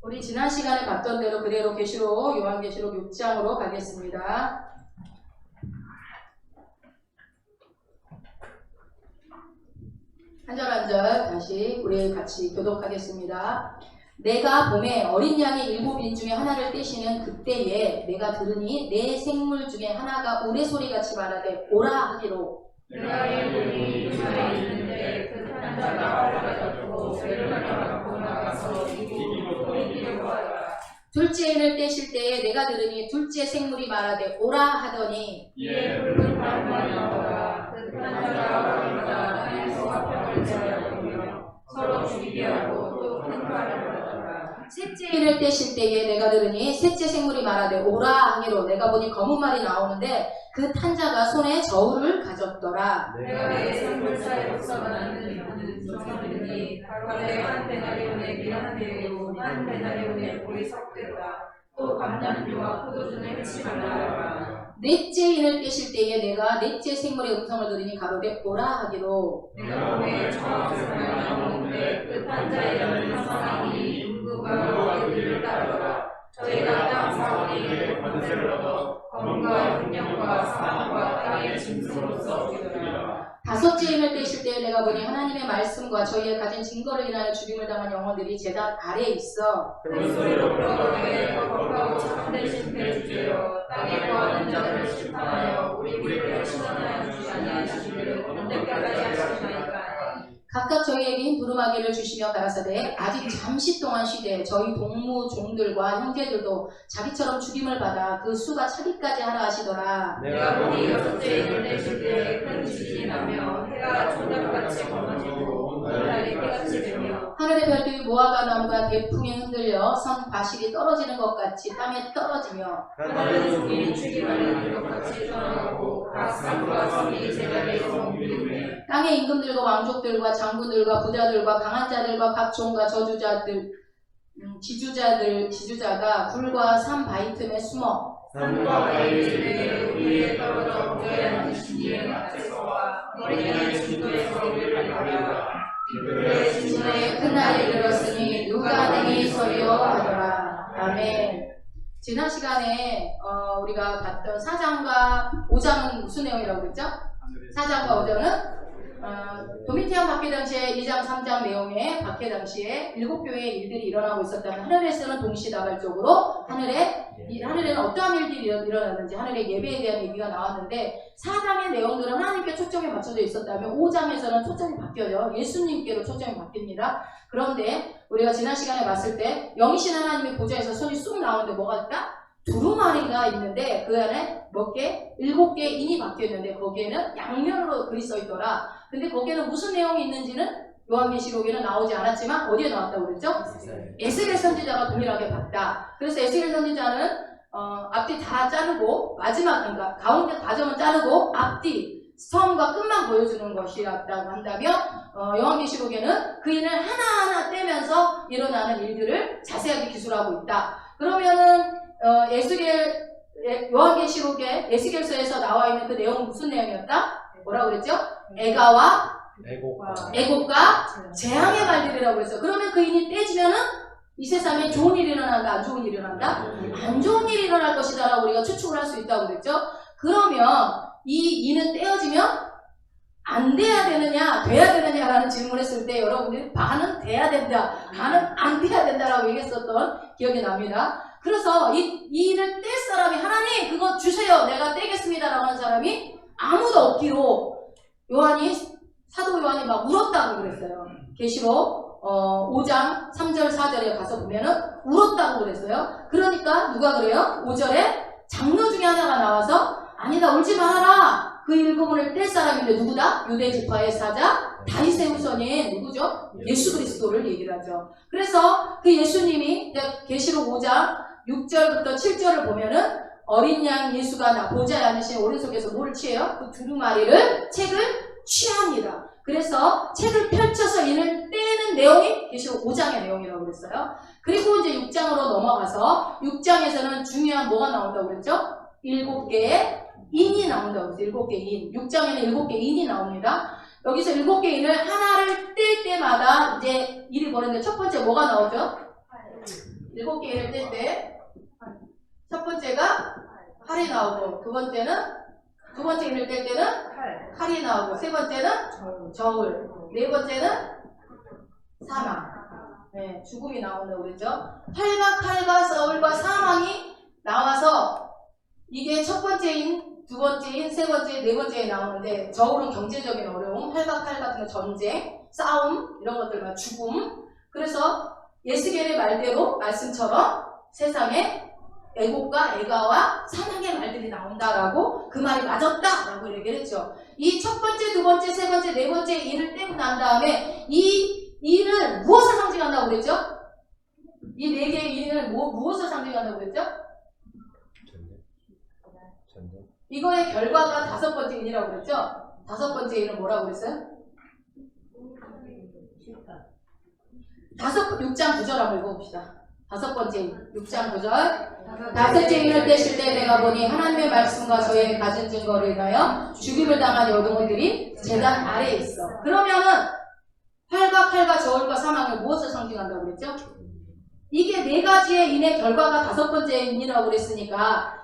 우리 지난 시간에 봤던 대로 그대로 계시록 요한계시록 6장으로 가겠습니다. 한 절 한 절 다시 우리 같이 교독하겠습니다. 내가 봄에 어린 양의 7인 중에 하나를 떼시는 그때에 내가 들으니 내 생물 중에 하나가 우레소리같이 말하되 오라 하기로. 내가 보니 그 산에 있는데 그 탄자가 올라가지고 배를 갖고 나가서 이기로 이기려고 하더라. 둘째인을 떼실 때에 내가 들으니 둘째 생물이 말하되 오라 하더니 이에 붉은 바람이 나오더라. 그 탄자가 올라가자 땅에서 화평을 제하여 서로 죽이게 하고 또 큰 바람을 하더라. 셋째인을 떼실 때에 내가 들으니 셋째 생물이 말하되 오라 하기로. 내가 보니 검은 말이 나오는데 그 탄자가 손에 저울을 가졌더라. 내가 내 생물 사이로 써가는 조상들이 가로되 한 데나리온의 미한 데리고 한 데나리온의 볼이 섞였다. 또 감람류와 포도주는 해치 말라. 넷째인을 떼실 때에 내가 넷째 생물의 음성을 들으니 가로되 오라 하기로. 내가 봄에 청하수가 나오는데 그 탄자이라는 사람이 인구가 그들을 따르더라. 저희가 땅 사원에게 권세를 얻어 검과 능력과 사망과 땅의 짐승으로서 죽이더라. 다섯째인을 떼실 때에 내가 보니 하나님의 말씀과 저희의 가진 증거를 인하여 죽임을 당한 영혼들이 제단 아래에 있어 그 소리로 불어가되 거룩하고 참된 심패 주제여 땅에 거하는 자들을 심판하여 우리를 신원하여 주지 아니하시기를 언제까지 하시나이까. 각각 저희에게 흰 두루마기를 주시며 가라사대 아직 잠시 동안 쉬되 저희 동무 종들과 형제들도 자기처럼 죽임을 받아 그 수가 차기까지 하라 하시더라. 내가 보니 여섯째 인을 떼실 때 큰 지진이 나며 해가 총각같이 검어지고 온 달이 깨같이 되며 하늘의 별들이 무화과 나무가 대풍에 흔들려 선 과실이 떨어지는 것 같이 땅에 떨어지며 하늘은 종이 죽임하는 것 같이 떠나가고 각 산과 섬이 제자리에서 옮기며 땅의 임금들과 왕족들과 장군들과 부자들과 강한 자들과 각 종과 저주자들 지주자가 불과 산 바위 틈에 숨어 산과 바위 위에 떨어져 보좌에 앉으신 이의 앞에서와 머리에 진도에서 우리를 가리라. 그들의 진노의 큰 날이 이르렀으니 누가 능히 서리요 하더라. 아멘. 지난 시간에 우리가 봤던 4장과 5장은 무슨 내용이라고 그랬죠? 4장과 5장은 도미티안 박해 당시에 2장 3장 내용에 박해 당시에 7교회의 일들이 일어나고 있었다면 하늘에서는 동시다발적으로 하늘에는 어떠한 일들이 일어났는지 하늘의 예배에 대한 얘기가 나왔는데 4장의 내용들은 하나님께 초점이 맞춰져 있었다면 5장에서는 초점이 바뀌어요. 예수님께로 초점이 바뀝니다. 그런데 우리가 지난 시간에 봤을 때 영이신 하나님의 보좌에서 손이 쑥 나오는데 뭐가 있다? 두루마리가 있는데 그 안에 몇 개? 7개 인이 박혀있는데 거기에는 양면으로 글이 써있더라. 근데 거기에는 무슨 내용이 있는지는 요한계시록에는 나오지 않았지만 어디에 나왔다고 그랬죠? 에스겔 선지자가 동일하게 봤다. 그래서 에스겔 선지자는 앞뒤 다 자르고 마지막 그러니까 가운데 과정은 자르고 앞뒤 처음과 끝만 보여주는 것이었다고 한다면 요한계시록에는 그 인을 하나하나 떼면서 일어나는 일들을 자세하게 기술하고 있다. 그러면은 요한계시록의 에스겔서에서 나와 있는 그 내용은 무슨 내용이었다? 뭐라고 그랬죠? 애가와 애곡과 재앙의 말들이라고 그랬어요. 그러면 그 인이 떼지면은 이 세상에 좋은 일이 일어난다, 안 좋은 일이 일어난다? 안 좋은 일이 일어날 것이다 라고 우리가 추측을 할 수 있다고 그랬죠. 그러면 이 인은 떼어지면 안 돼야 되느냐, 돼야 되느냐라는 질문을 했을 때 여러분들이 반은 돼야 된다, 반은 안 돼야 된다라고 얘기했었던 기억이 납니다. 그래서 이 일을 뗄 사람이 하나님 그거 주세요, 내가 떼겠습니다라고 하는 사람이 아무도 없기로 사도 요한이 막 울었다고 그랬어요. 계시록 5장 3절 4절에 가서 보면은 울었다고 그랬어요. 그러니까 누가 그래요? 5절에 장로 중에 하나가 나와서 아니다 울지 말아라. 그 일부분을 뗄 사람인데 누구다? 유대 지파의 사자 다윗의 후손인 누구죠? 예수 그리스도를 얘기를 하죠. 그래서 그 예수님이 계시록 5장 6절부터 7절을 보면은 어린 양 예수가 보좌에 앉으신 오른손에서 뭐를 취해요? 그 두루마리를 책을 취합니다. 그래서 책을 펼쳐서 이를 떼는 내용이 계시록 5장의 내용이라고 그랬어요. 그리고 이제 6장으로 넘어가서 6장에서는 중요한 뭐가 나온다고 그랬죠? 7개의 인이 나온다고 그랬어요. 7개 인. 6장에는 7개 인이 나옵니다. 여기서 7개 인을 하나를 뗄 때마다 이제 일이 벌어지는데 첫 번째 뭐가 나오죠? 7개 인을 뗄 때 첫 번째가 칼이 나오고, 두 번째 인을 뗄 때는 칼이 나오고, 세 번째는 저울, 네 번째는 사망. 네, 죽음이 나온다고 그랬죠. 활과 칼과 저울과 사망이 나와서 이게 첫 번째인, 두 번째인, 세 번째, 네 번째에 나오는데, 저울은 경제적인 어려움, 활과 칼 같은 거 전쟁, 싸움, 이런 것들과 죽음. 그래서 예스겔의 말대로 말씀처럼 세상에 애곡과 애가와 사망의 말들이 나온다라고, 그 말이 맞았다라고 얘기를 했죠. 이 첫 번째, 두 번째, 세 번째, 네 번째 일을 떼고 난 다음에 이 일은 무엇을 상징한다고 그랬죠? 이 네 개의 일은 무엇을 상징한다고 그랬죠? 이거의 결과가 다섯 번째 인이라고 그랬죠? 다섯 번째 인은 뭐라고 그랬어요? 6장 9절 한번 읽어봅시다. 다섯 번째 인, 6장 9절. 다섯째 인을 떼실 때 내가 보니 하나님의 말씀과 저의 가진 증거를 인하여 죽임을 당한 여동이들이 제단 아래에 있어. 그러면은 활과 칼과 저울과 사망을 무엇을 상징한다고 그랬죠? 이게 네 가지의 인의 결과가 다섯 번째 인이라고 그랬으니까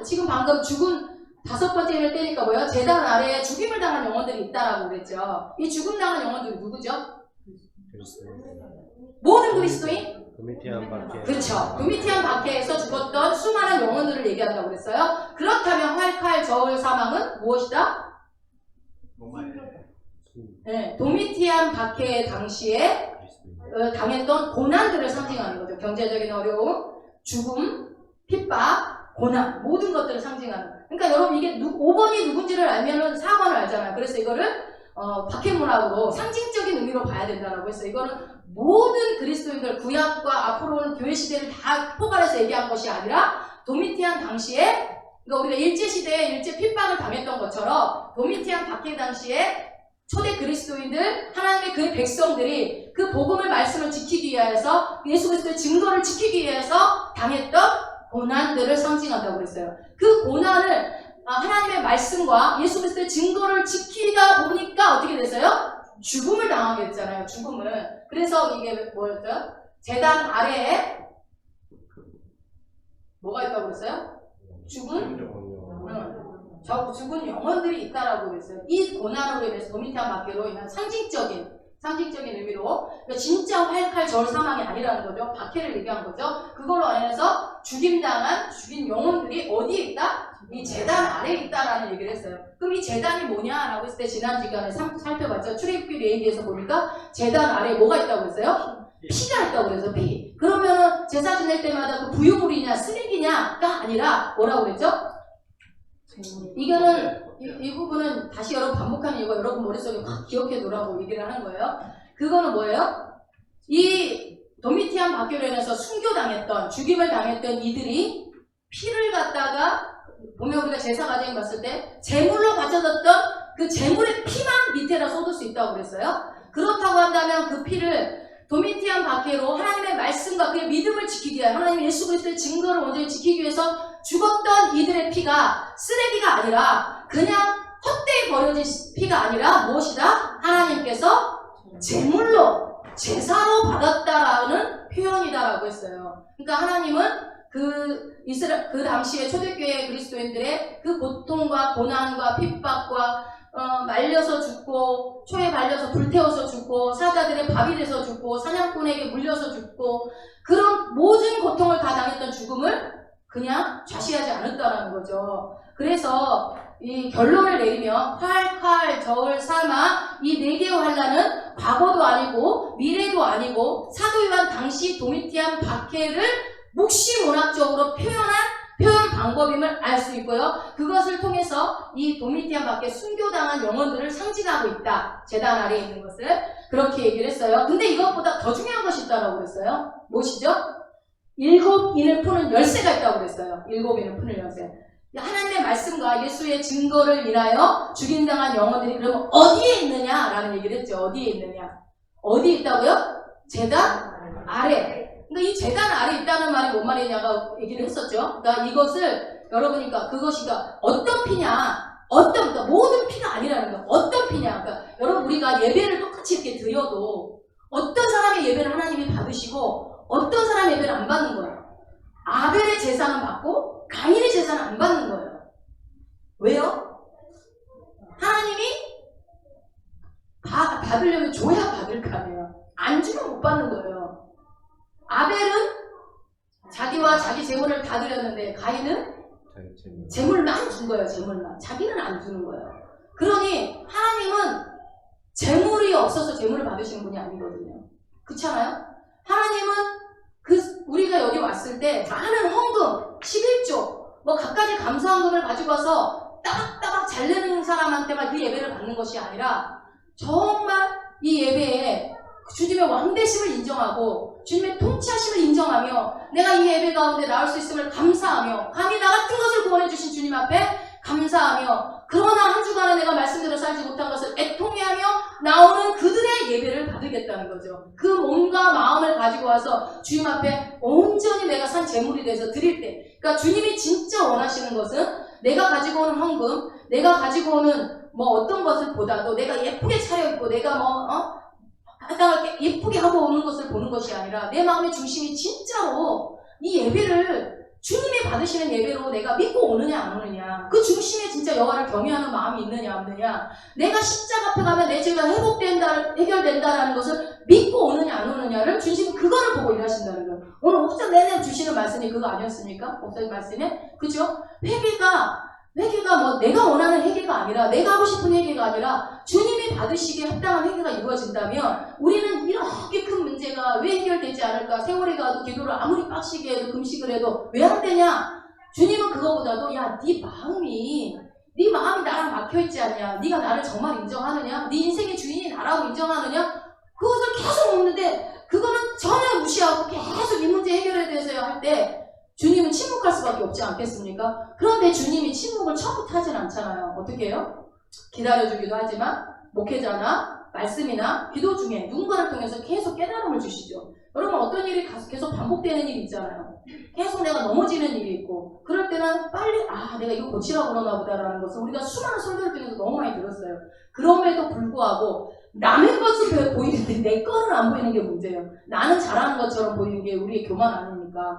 지금 방금 죽은 다섯 번째 인을 떼니까 뭐예요? 제단 아래에 죽임을 당한 영혼들이 있다라고 그랬죠. 이 죽음 당한 영혼들이 누구죠? 모든 그리스도인? 도미티안 박해. 그렇죠. 도미티안 박해에서 죽었던 수많은 영혼들을 얘기한다고 그랬어요. 그렇다면 활, 칼, 저울, 사망은 무엇이다? 네, 도미티안 박해 당시에 당했던 고난들을 상징하는 거죠. 경제적인 어려움, 죽음, 핍박, 고난, 모든 것들을 상징하는. 그러니까 여러분 이게 5번이 누군지를 알면은 4번을 알잖아요. 그래서 이거를 박해문학으로 상징적인 의미로 봐야 된다고 했어요. 이거는 모든 그리스도인들, 구약과 앞으로는 교회 시대를 다 포괄해서 얘기한 것이 아니라 도미티안 당시에, 그러니까 우리가 일제시대에 일제 핍박을 당했던 것처럼 도미티안 박해 당시에 초대 그리스도인들, 하나님의 그의 백성들이 그 복음의 말씀을 지키기 위해서, 예수 그리스도의 증거를 지키기 위해서 당했던 고난들을 상징한다고 그랬어요. 그 고난을 하나님의 말씀과 예수 그리스도의 증거를 지키다 보니까 어떻게 됐어요? 죽음을 당하게 됐잖아요. 죽음을. 그래서 이게 뭐였죠? 제단 아래에 뭐가 있다고 그랬어요? 죽은 영혼들이 있다라고 그랬어요. 이 고난으로 인해서 도미티안 박해로 인한 상징적인 의미로, 그러니까 진짜 활칼 저울 사망이 아니라는 거죠. 박해를 얘기한 거죠. 그걸로 인해서 죽인 영혼들이 어디에 있다? 이 제단 아래에 있다라는 얘기를 했어요. 그럼 이 제단이 뭐냐라고 했을 때 지난 시간에 살펴봤죠. 출애굽기 레위기에서 보니까 제단 아래에 뭐가 있다고 그랬어요? 피가 있다고 그래서 피. 그러면은 제사 지낼 때마다 그 부유물이냐 쓰레기냐가 아니라 뭐라고 그랬죠? 이거는 이 부분은 다시 여러분 반복하는 이유가 여러분 머릿속에 확 기억해 두라고 얘기를 하는 거예요. 그거는 뭐예요? 이 도미티안 박해로 인해서 순교당했던, 죽임을 당했던 이들이 피를 갖다가 보면 우리가 제사 과정에 봤을 때 제물로 바쳐졌던 그 제물의 피만 밑에다 쏟을 수 있다고 그랬어요. 그렇다고 한다면 그 피를 도미티안 박해로 하나님의 말씀과 그의 믿음을 지키기 위해, 하나님 예수 그리스도의 증거를 온전히 지키기 위해서 죽었던 이들의 피가 쓰레기가 아니라 그냥 헛되이 버려진 피가 아니라 무엇이다? 하나님께서 제물로, 제사로 받았다라는 표현이다라고 했어요. 그러니까 하나님은 그 당시에 초대교회 그리스도인들의 그 고통과 고난과 핍박과 말려서 죽고, 초에 발려서 불태워서 죽고, 사자들의 밥이 돼서 죽고, 사냥꾼에게 물려서 죽고, 그런 모든 고통을 다 당했던 죽음을 그냥 좌시하지 않았다라는 거죠. 그래서 이 결론을 내리면 활, 칼, 저울, 사망 이 네 개의 환란은 과거도 아니고 미래도 아니고 사도 요한 당시 도미티안 박해를 묵시문학적으로 표현 방법임을 알 수 있고요. 그것을 통해서 이 도미티안 박해 순교당한 영혼들을 상징하고 있다. 제단 아래에 있는 것을 그렇게 얘기를 했어요. 근데 이것보다 더 중요한 것이 있다고 그랬어요. 무엇이죠? 7인을 푸는 열쇠가 있다고 그랬어요. 7인을 푸는 열쇠. 하나님의 말씀과 예수의 증거를 인하여 죽임당한 영혼들이 그러면 어디에 있느냐라는 얘기를 했죠. 어디에 있느냐? 어디에 있다고요? 제단 아래. 그러니까 이 제단 아래 있다는 말이 뭔 말이냐가 얘기를 했었죠. 그러니까 이것을 여러분이니까 그것이가 어떤 피냐? 그러니까 모든 피가 아니라는 거야. 어떤 피냐? 그러니까 여러분 우리가 예배를 똑같이 이렇게 드려도 어떤 사람의 예배를 하나님이 받으시고 어떤 사람 예배를 안 받는 거예요. 아벨의 제사는 받고 가인의 제사는 안 받는 거예요. 왜요? 하나님이 받으려면 줘야 받을 거 아니에요. 안 주면 못 받는 거예요. 아벨은 자기와 자기 재물을 다 드렸는데 가인은 재물만 준 거예요. 재물만. 자기는 안 주는 거예요. 그러니 하나님은 재물이 없어서 재물을 받으시는 분이 아니거든요. 그렇잖아요? 하나님은 우리가 여기 왔을 때 많은 헌금, 11조, 뭐 갖가지 감사헌금을 가지고 와서 따박따박 잘 내는 사람한테만 그 예배를 받는 것이 아니라 정말 이 예배에 주님의 왕대심을 인정하고 주님의 통치하심을 인정하며 내가 이 예배 가운데 나올 수 있음을 감사하며 감히 나 같은 것을 구원해 주신 주님 앞에 감사하며 그러나 한 주간에 내가 말씀대로 살지 못한 것을 애통해하며 나오는 그들의 예배를 받으겠다는 거죠. 그 몸과 마음을 가지고 와서 주님 앞에 온전히 내가 산 재물이 돼서 드릴 때, 그러니까 주님이 진짜 원하시는 것은 내가 가지고 오는 헌금, 내가 가지고 오는 뭐 어떤 것을 보다도 내가 예쁘게 차려입고 내가 화장을 예쁘게 하고 오는 것을 보는 것이 아니라 내 마음의 중심이 진짜로 이 예배를 주님이 받으시는 예배로 내가 믿고 오느냐 안 오느냐, 그 중심에 진짜 여호와를 경외하는 마음이 있느냐 없느냐, 내가 십자가 앞에 가면 내 죄가 해결된다라는 것을 믿고 오느냐 안 오느냐를 주님은 그거를 보고 일하신다는 거예요. 오늘 옥상 내내 주시는 말씀이 그거 아니었습니까? 옥상 말씀에 그죠? 회개가 뭐 내가 원하는 회개가 아니라 내가 하고 싶은 회개가 아니라 주님이 받으시기에 합당한 회개가 이루어진다면 우리는 이렇게 큰 문제가 왜 해결되지 않을까? 세월이 가도 기도를 아무리 빡시게 해도 금식을 해도 왜 안 되냐? 주님은 그거보다도 야, 네 마음이 나랑 막혀있지 않냐? 네가 나를 정말 인정하느냐? 네 인생의 주인이 나라고 인정하느냐? 그것을 계속 묻는데 그거는 전혀 무시하고 계속 이 문제 해결에 대해서 할 때 주님은 침묵할 수밖에 없지 않겠습니까? 그런데 주님이 침묵을 처음부터 하진 않잖아요. 어떻게 해요? 기다려주기도 하지만 목회자나 말씀이나 기도 중에 누군가를 통해서 계속 깨달음을 주시죠. 여러분 어떤 일이 계속 반복되는 일이 있잖아요. 계속 내가 넘어지는 일이 있고 그럴 때는 빨리 내가 이거 고치라고 그러나 보다라는 것을 우리가 수많은 설교를 통해서 너무 많이 들었어요. 그럼에도 불구하고 남의 것을 보이는데 내 거는 안 보이는 게 문제예요. 나는 잘하는 것처럼 보이는 게 우리의 교만 아닙니까?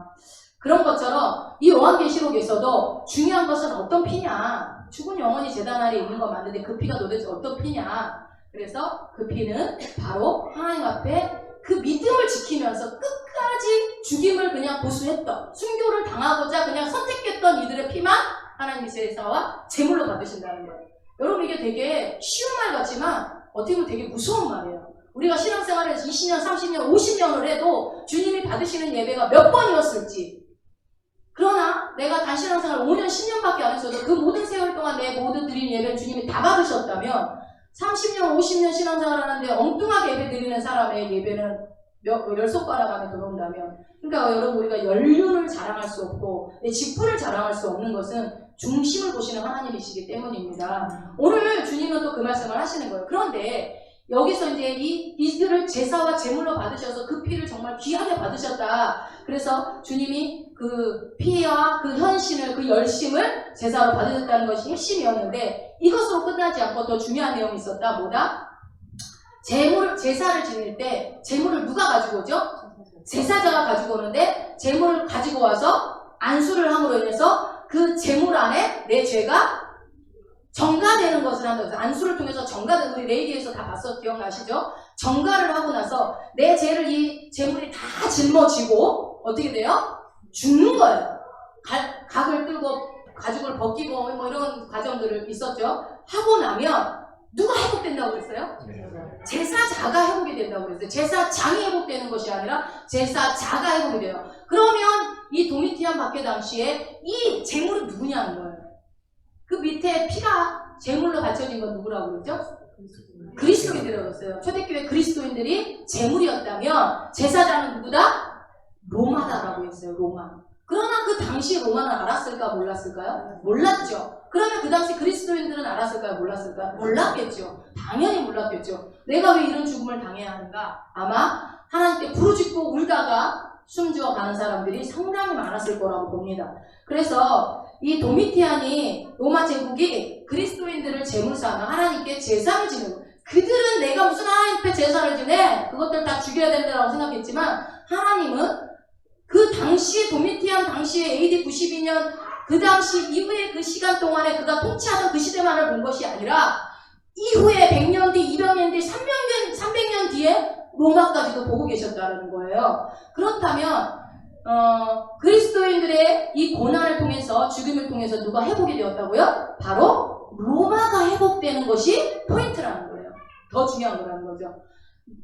그런 것처럼 이 요한계시록에서도 중요한 것은 어떤 피냐, 죽은 영혼이 제단 아래에 있는 거 맞는데 그 피가 도대체 어떤 피냐. 그래서 그 피는 바로 하나님 앞에 그 믿음을 지키면서 끝까지 죽임을 그냥 고수했던, 순교를 당하고자 그냥 선택했던 이들의 피만 하나님이 제사와 제물로 받으신다는 거예요. 여러분 이게 되게 쉬운 말 같지만 어떻게 보면 되게 무서운 말이에요. 우리가 신앙생활을 20년, 30년, 50년을 해도 주님이 받으시는 예배가 몇 번이었을지, 그러나 내가 단신앙생활 5년, 10년밖에 안 했어도 그 모든 세월 동안 내 모든 드린 예배를 주님이 다 받으셨다면 30년, 50년 신앙생활 하는데 엉뚱하게 예배 드리는 사람의 예배는 열 손가락 안에 들어온다면, 그러니까 여러분 우리가 연륜을 자랑할 수 없고 내 직분을 자랑할 수 없는 것은 중심을 보시는 하나님이시기 때문입니다. 오늘 주님은 또 그 말씀을 하시는 거예요. 그런데 여기서 이제 이들을 제사와 제물로 받으셔서 그 피를 정말 귀하게 받으셨다. 그래서 주님이 그 피와 그 헌신을, 그 열심을 제사로 받으셨다는 것이 핵심이었는데 이것으로 끝나지 않고 더 중요한 내용이 있었다. 뭐다? 제사를 지낼 때 제물을 누가 가지고 오죠? 제사자가 가지고 오는데 제물을 가지고 와서 안수를 함으로 인해서 그 제물 안에 내 죄가 정가되는 것을 한다고 해서 안수를 통해서 정가되는, 우리 레이디에서 다 봤어, 기억나시죠? 정가를 하고 나서 내 죄를 이 제물이 다 짊어지고 어떻게 돼요? 죽는 거예요. 각을 들고 가죽을 벗기고 뭐 이런 과정들을 있었죠. 하고 나면 누가 회복된다고 그랬어요? 제사자가 회복이 된다고 그랬어요. 제사장이 회복되는 것이 아니라 제사자가 회복이 돼요. 그러면 이 도미티안 박해 당시에 이 제물은 누구냐는 거예요. 그 밑에 피가 제물로 바쳐진 건 누구라고 그랬죠? 그리스도인들이라고 했어요. 초대교회 그리스도인들이 제물이었다면 제사장은 누구다? 로마다라고 했어요. 로마. 그러나 그 당시 로마는 알았을까 몰랐을까요? 몰랐죠. 그러면 그 당시 그리스도인들은 알았을까요? 몰랐을까요? 몰랐겠죠. 당연히 몰랐겠죠. 내가 왜 이런 죽음을 당해야 하는가? 아마 하나님께 부르짖고 울다가 숨지어 가는 사람들이 상당히 많았을 거라고 봅니다. 그래서 이 도미티안이 로마 제국이 그리스도인들을 제물삼아 하나님께 제사를 지내고, 그들은 내가 무슨 하나님 앞에 제사를 지내? 그것들 다 죽여야 된다고 생각했지만 하나님은 그 당시 도미티안 당시에 AD 92년 그 당시 이후에 그 시간 동안에 그가 통치하던 그 시대만을 본 것이 아니라 이후에 100년 뒤, 200년 뒤, 300년 뒤에 로마까지도 보고 계셨다는 거예요. 그렇다면 그리스도인들의 이 고난을 통해서 죽음을 통해서 누가 회복이 되었다고요? 바로 로마가 회복되는 것이 포인트라는 거예요. 더 중요한 거라는 거죠.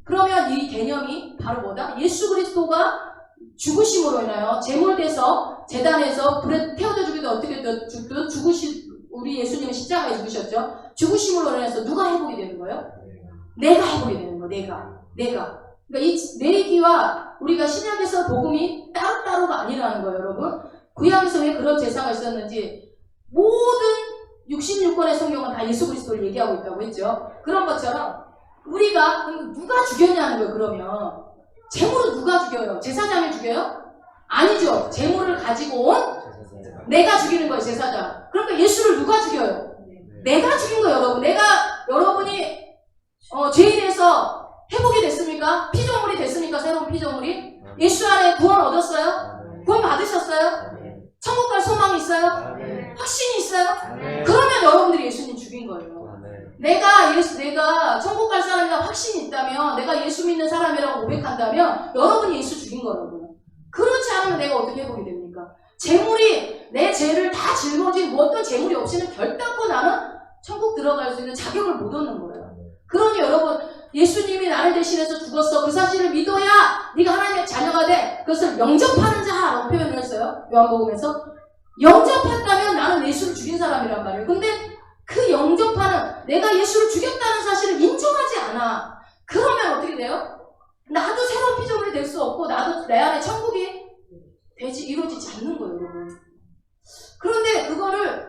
그러면 이 개념이 바로 뭐다? 예수 그리스도가 죽으심으로 인하여 제물돼서 제단에서 불에 태워져 죽기도 어떻게 죽든 우리 예수님은 십자가에 죽으셨죠. 죽으심으로 인해서 누가 회복이 되는 거예요? 내가 회복이 되는 거예요. 내가. 그러니까 이 내기와 우리가 신약에서 복음이 따로따로가 아니라는 거예요, 여러분. 구약에서 왜 그런 제사가 있었는지 모든 66권의 성경은 다 예수 그리스도를 얘기하고 있다고 했죠. 그런 것처럼 우리가 그럼 누가 죽였냐는 거예요. 그러면 제물은 누가 죽여요? 제사장이 죽여요? 아니죠. 제물을 가지고 온 내가 죽이는 거예요, 제사장. 그러니까 예수를 누가 죽여요? 내가 죽인 거예요, 여러분. 여러분이 죄인에서 회복이 됐습니까? 피조물이 됐습니까? 새로운 피조물이? 예수 안에 구원 얻었어요? 구원 받으셨어요? 천국 갈 소망이 있어요? 확신이 있어요? 그러면 여러분들이 예수님 죽인 거예요. 내가 천국 갈 사람이라 확신이 있다면, 내가 예수 믿는 사람이라고 고백한다면 여러분이 예수 죽인 거라고요. 그렇지 않으면 내가 어떻게 회복이 됩니까? 내 죄를 다 짊어진 어떤 재물이 없이는 결단코 나는 천국 들어갈 수 있는 자격을 못 얻는 거예요. 그러니 여러분, 예수님이 나를 대신해서 죽었어. 그 사실을 믿어야 네가 하나님의 자녀가 돼. 그것을 영접하는 자라고 표현을 했어요. 요한복음에서. 영접했다면 나는 예수를 죽인 사람이란 말이에요. 근데 그 영접하는, 내가 예수를 죽였다는 사실을 인정하지 않아. 그러면 어떻게 돼요? 나도 새로운 피조물이 될 수 없고 나도 내 안에 천국이 이루어지지 않는 거예요, 여러분. 그런데 그거를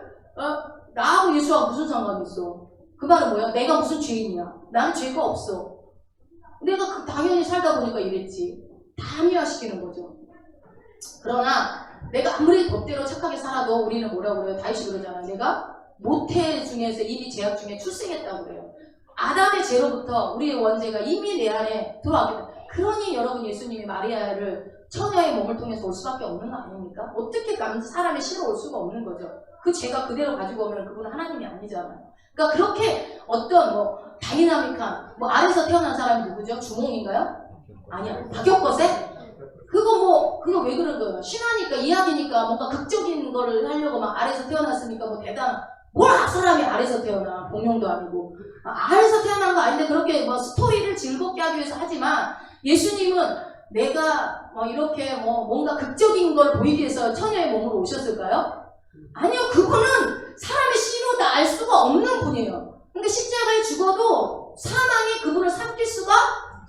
나하고 예수와 무슨 상관이 있어? 그 말은 뭐야? 내가 무슨 죄인이야? 나는 죄가 없어. 내가 당연히 살다 보니까 이랬지. 다 합리화시키는 거죠. 그러나 내가 아무리 법대로 착하게 살아도 우리는 뭐라고 그래요? 다윗이 그러잖아요. 내가 모태 중에서 이미 죄악 중에 출생했다고 그래요. 아담의 죄로부터 우리의 원죄가 이미 내 안에 들어왔기 때문에. 그러니 여러분, 예수님이 마리아를 처녀의 몸을 통해서 올 수밖에 없는 거 아닙니까? 어떻게 사람의 씨로 올 수가 없는 거죠. 그 죄가 그대로 가지고 오면 그분은 하나님이 아니잖아요. 그러니까 그렇게 어떤 다이나믹한 아래서 태어난 사람이 누구죠? 주몽인가요? 아니야. 박혁거세? 그거 왜 그런 거예요? 신화니까 이야기니까 뭔가 극적인 거를 하려고 막 아래서 태어났으니까 대단한 사람이 아래서 태어나. 공룡도 아니고. 아래서 태어난 거 아닌데 그렇게 스토리를 즐겁게 하기 위해서 하지만 예수님은 내가 이렇게 뭔가 극적인 걸 보이기 위해서 처녀의 몸으로 오셨을까요? 아니요. 그분은 사람의 씨로 다 알 수가 없는 분이에요. 근데 십자가에 죽어도 사망이 그분을 삼킬 수가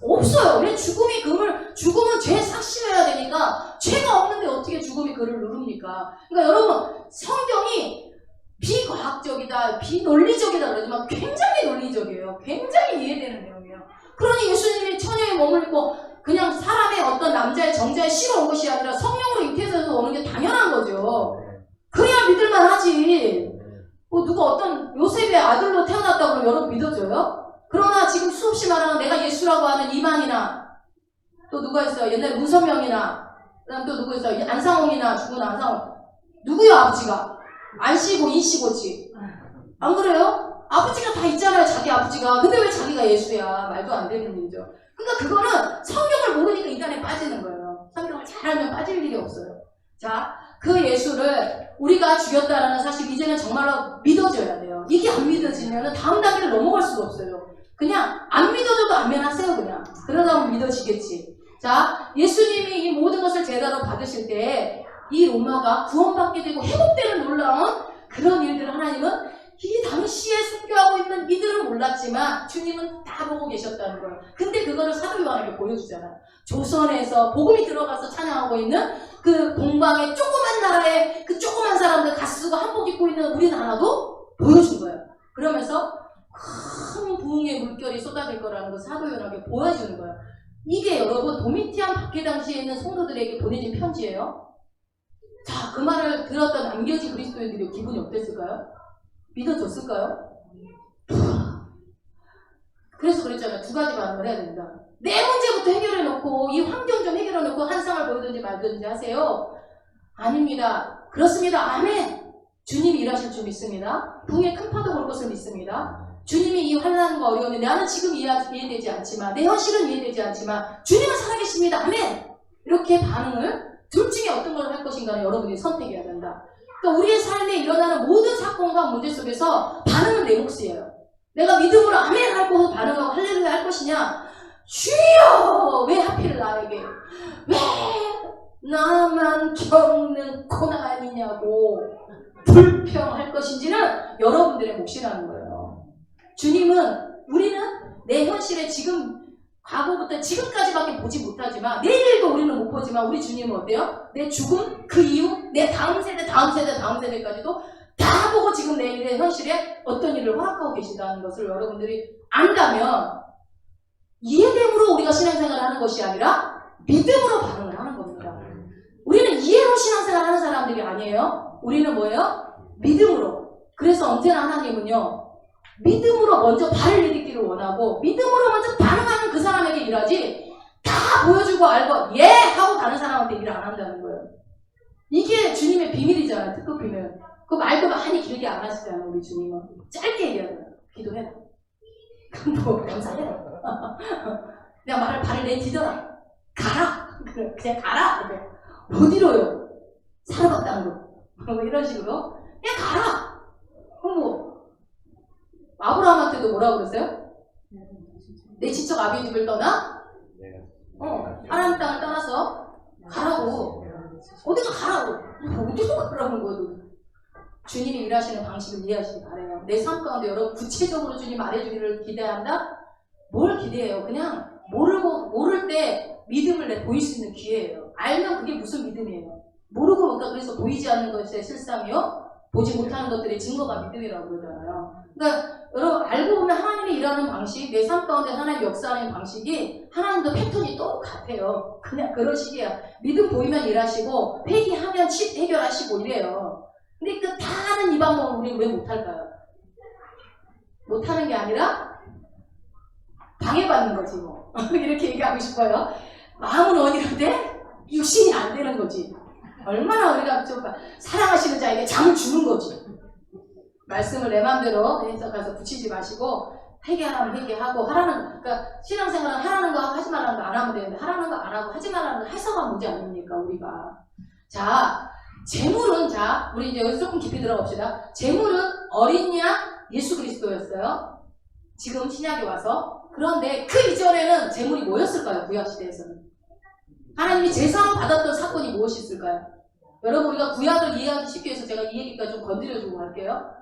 없어요. 왜 죽음은 죄 삭심해야 되니까 죄가 없는데 어떻게 죽음이 그를 누릅니까? 그러니까 여러분, 성경이 비과학적이다, 비논리적이다 그러지만 굉장히 논리적이에요. 굉장히 이해되는 내용이에요. 그러니 예수님이 처녀의 몸을 입고 그냥 사람의 어떤 남자의 정자의 씨로 온 것이 아니라 성령으로 잉태해서 오는 게 당연한 거죠. 그래야 믿을만 하지. 누가 어떤 요셉의 아들로 태어났다고 그러면 여러분 믿어줘요? 그러나 지금 수없이 말하는 내가 예수라고 하는 이만이나 또 누가 있어요? 옛날에 문선명이나 그다음 또 누구 있어요? 안상홍이나 죽은 안상홍. 누구요, 아버지가? 안씨고 인씨고지. 안 그래요? 아버지가 다 있잖아요, 자기 아버지가. 근데 왜 자기가 예수야? 말도 안 되는 일이죠. 그러니까 그거는 성경을 모르니까 이단에 빠지는 거예요. 성경을 잘 알면 빠질 일이 없어요. 자, 그 예수를 우리가 죽였다는 사실 이제는 정말로 믿어줘야 돼요. 이게 안 믿어지면 다음 단계를 넘어갈 수가 없어요. 그냥 안 믿어줘도 안면하세요, 그냥. 그러다 보면 믿어지겠지. 자, 예수님이 이 모든 것을 제대로 받으실 때 이 로마가 구원받게 되고 회복되는 놀라운 그런 일들을 하나님은 이 당시에 순교하고 있는 이들은 몰랐지만 주님은 다 보고 계셨다는 거예요. 근데 그거를 사도 요한에게 보여주잖아요. 조선에서 복음이 들어가서 찬양하고 있는 그 동방의 조그만 나라에 그 조그만 사람들 가스가 한복 입고 있는 우리나라도 보여준 거예요. 그러면서 큰 부흥의 물결이 쏟아질 거라는 걸 사도 요한에게 보여주는 거예요. 이게 여러분 도미티안 박해 당시에 있는 성도들에게 보내진 편지예요. 자, 그 말을 들었던 남겨진 그리스도인들의 기분이 어땠을까요? 믿어줬을까요? 그래서 그랬잖아요. 두 가지 반응을 해야 된다. 내 문제부터 해결해놓고 이 환경 좀 해결해놓고 한상을 보이든지 말든지 하세요. 아닙니다. 그렇습니다. 아멘. 주님이 일하실 줄 믿습니다. 부흥의 큰 파도 올 것을 믿습니다. 주님이 이 환난과 어려움이 나는 지금 이해되지 않지만 내 현실은 이해되지 않지만 주님은 살아계십니다. 아멘. 이렇게 반응을 둘 중에 어떤 걸 할 것인가는 여러분이 선택해야 된다. 그러니까 우리의 삶에 일어나는 모든 사건과 문제 속에서 반응은 내 몫이에요. 내가 믿음으로 아멘 할 것을 반응하고 할렐루야 할 것이냐, 주여 왜 하필 나에게 왜 나만 겪는 고난 아니냐고 불평할 것인지는 여러분들의 몫이라는 거예요. 주님은, 우리는 내 현실에 지금 과거부터 지금까지밖에 보지 못하지만 내일도 우리는 못 보지만 우리 주님은 어때요? 내 죽음, 그 이후 내 다음 세대, 다음 세대, 다음 세대까지도 다 보고 지금 내일의 현실에 어떤 일을 허락하고 계시다는 것을 여러분들이 안다면 이해됨으로 우리가 신앙생활을 하는 것이 아니라 믿음으로 반응을 하는 겁니다. 우리는 이해로 신앙생활을 하는 사람들이 아니에요. 우리는 뭐예요? 믿음으로. 그래서 언제나 하나님은요, 믿음으로 먼저 발을 내딛기를 원하고 믿음으로 먼저 반응하는 그 사람에게 일하지 다 보여주고 알고 예! 하고 다른 사람한테 일을 안 한다는 거예요. 이게 주님의 비밀이잖아요. 특급 비밀. 그 말도 많이 길게 안 하시잖아요. 우리 주님은 짧게 얘기하잖아요. 기도해라. 뭐 감사해라. 그냥 발을 내딛어라. 가라. 그냥 가라. 어디로요? 사르밧 땅으로. 뭐 이런 식으로 그냥 가라. 뭐 아브라함한테도 뭐라고 그랬어요? 내 친척 아비의 집을 떠나? 하나님 땅을 떠나서 가라고. 어디가 가라고. 어디로 가라는 거예요? 주님이 일하시는 방식을 이해하시기 바래요. 내 삶 가운데 여러분 구체적으로 주님 말해주기를 기대한다? 뭘 기대해요? 그냥 모를 때 믿음을 보일 수 있는 기회예요. 알면 그게 무슨 믿음이에요? 모르고 뭔가 그래서 보이지 않는 것의 실상이요? 보지 못하는 것들의 증거가 믿음이라고 그러잖아요. 그러니까 여러분 알고 보면 하나님이 일하는 방식, 내 삶 가운데 하나님 역사하는 방식이 하나님도 패턴이 똑같아요. 그냥 그런 식이야. 믿음 보이면 일하시고 회개하면 해결하시고 이래요. 근데 그 다 하는 이 방법을 우리는 왜 못할까요? 못하는 게 아니라 방해받는 거지 뭐. 이렇게 얘기하고 싶어요. 마음은 원이런데 육신이 안 되는 거지. 얼마나 우리가 좀 사랑하시는 자에게 잠을 주는 거지. 말씀을 내 마음대로 해석해서 붙이지 마시고 회개하라면 회개하고 그러니까 신앙생활은 하라는 거 하고 하지 말라는 거 안 하면 되는데 하라는 거 안 하고 하지 말라는 거 해서가 문제 아닙니까 우리가. 자, 재물은 우리 이제 여기서 조금 깊이 들어갑시다. 재물은 어린 양 예수 그리스도였어요. 지금 신약에 와서. 그런데 그 이전에는 재물이 뭐였을까요? 구약시대에서는. 하나님이 제사함 받았던 사건이 무엇이 있을까요? 여러분 우리가 구약을 이해하기 쉽게 해서 제가 이 얘기까지 좀 건드려주고 갈게요.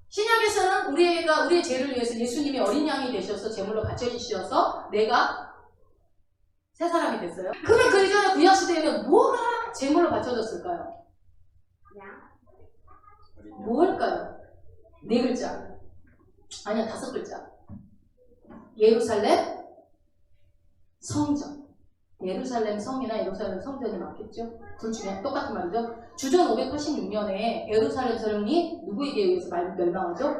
신약에서는 우리의 죄를 위해서 예수님이 어린 양이 되셔서 제물로 바쳐주셔서 내가 새 사람이 됐어요. 그러면 그 이전에 구약시대에는 뭐가 제물로 바쳐졌을까요? 뭘까요? 4글자. 아니야, 5글자. 예루살렘 성전. 예루살렘 성이나 예루살렘 성전이 맞겠죠? 둘 중에 똑같은 말이죠. 주전 586년에 예루살렘 성이 누구에게 의해서 멸망하죠?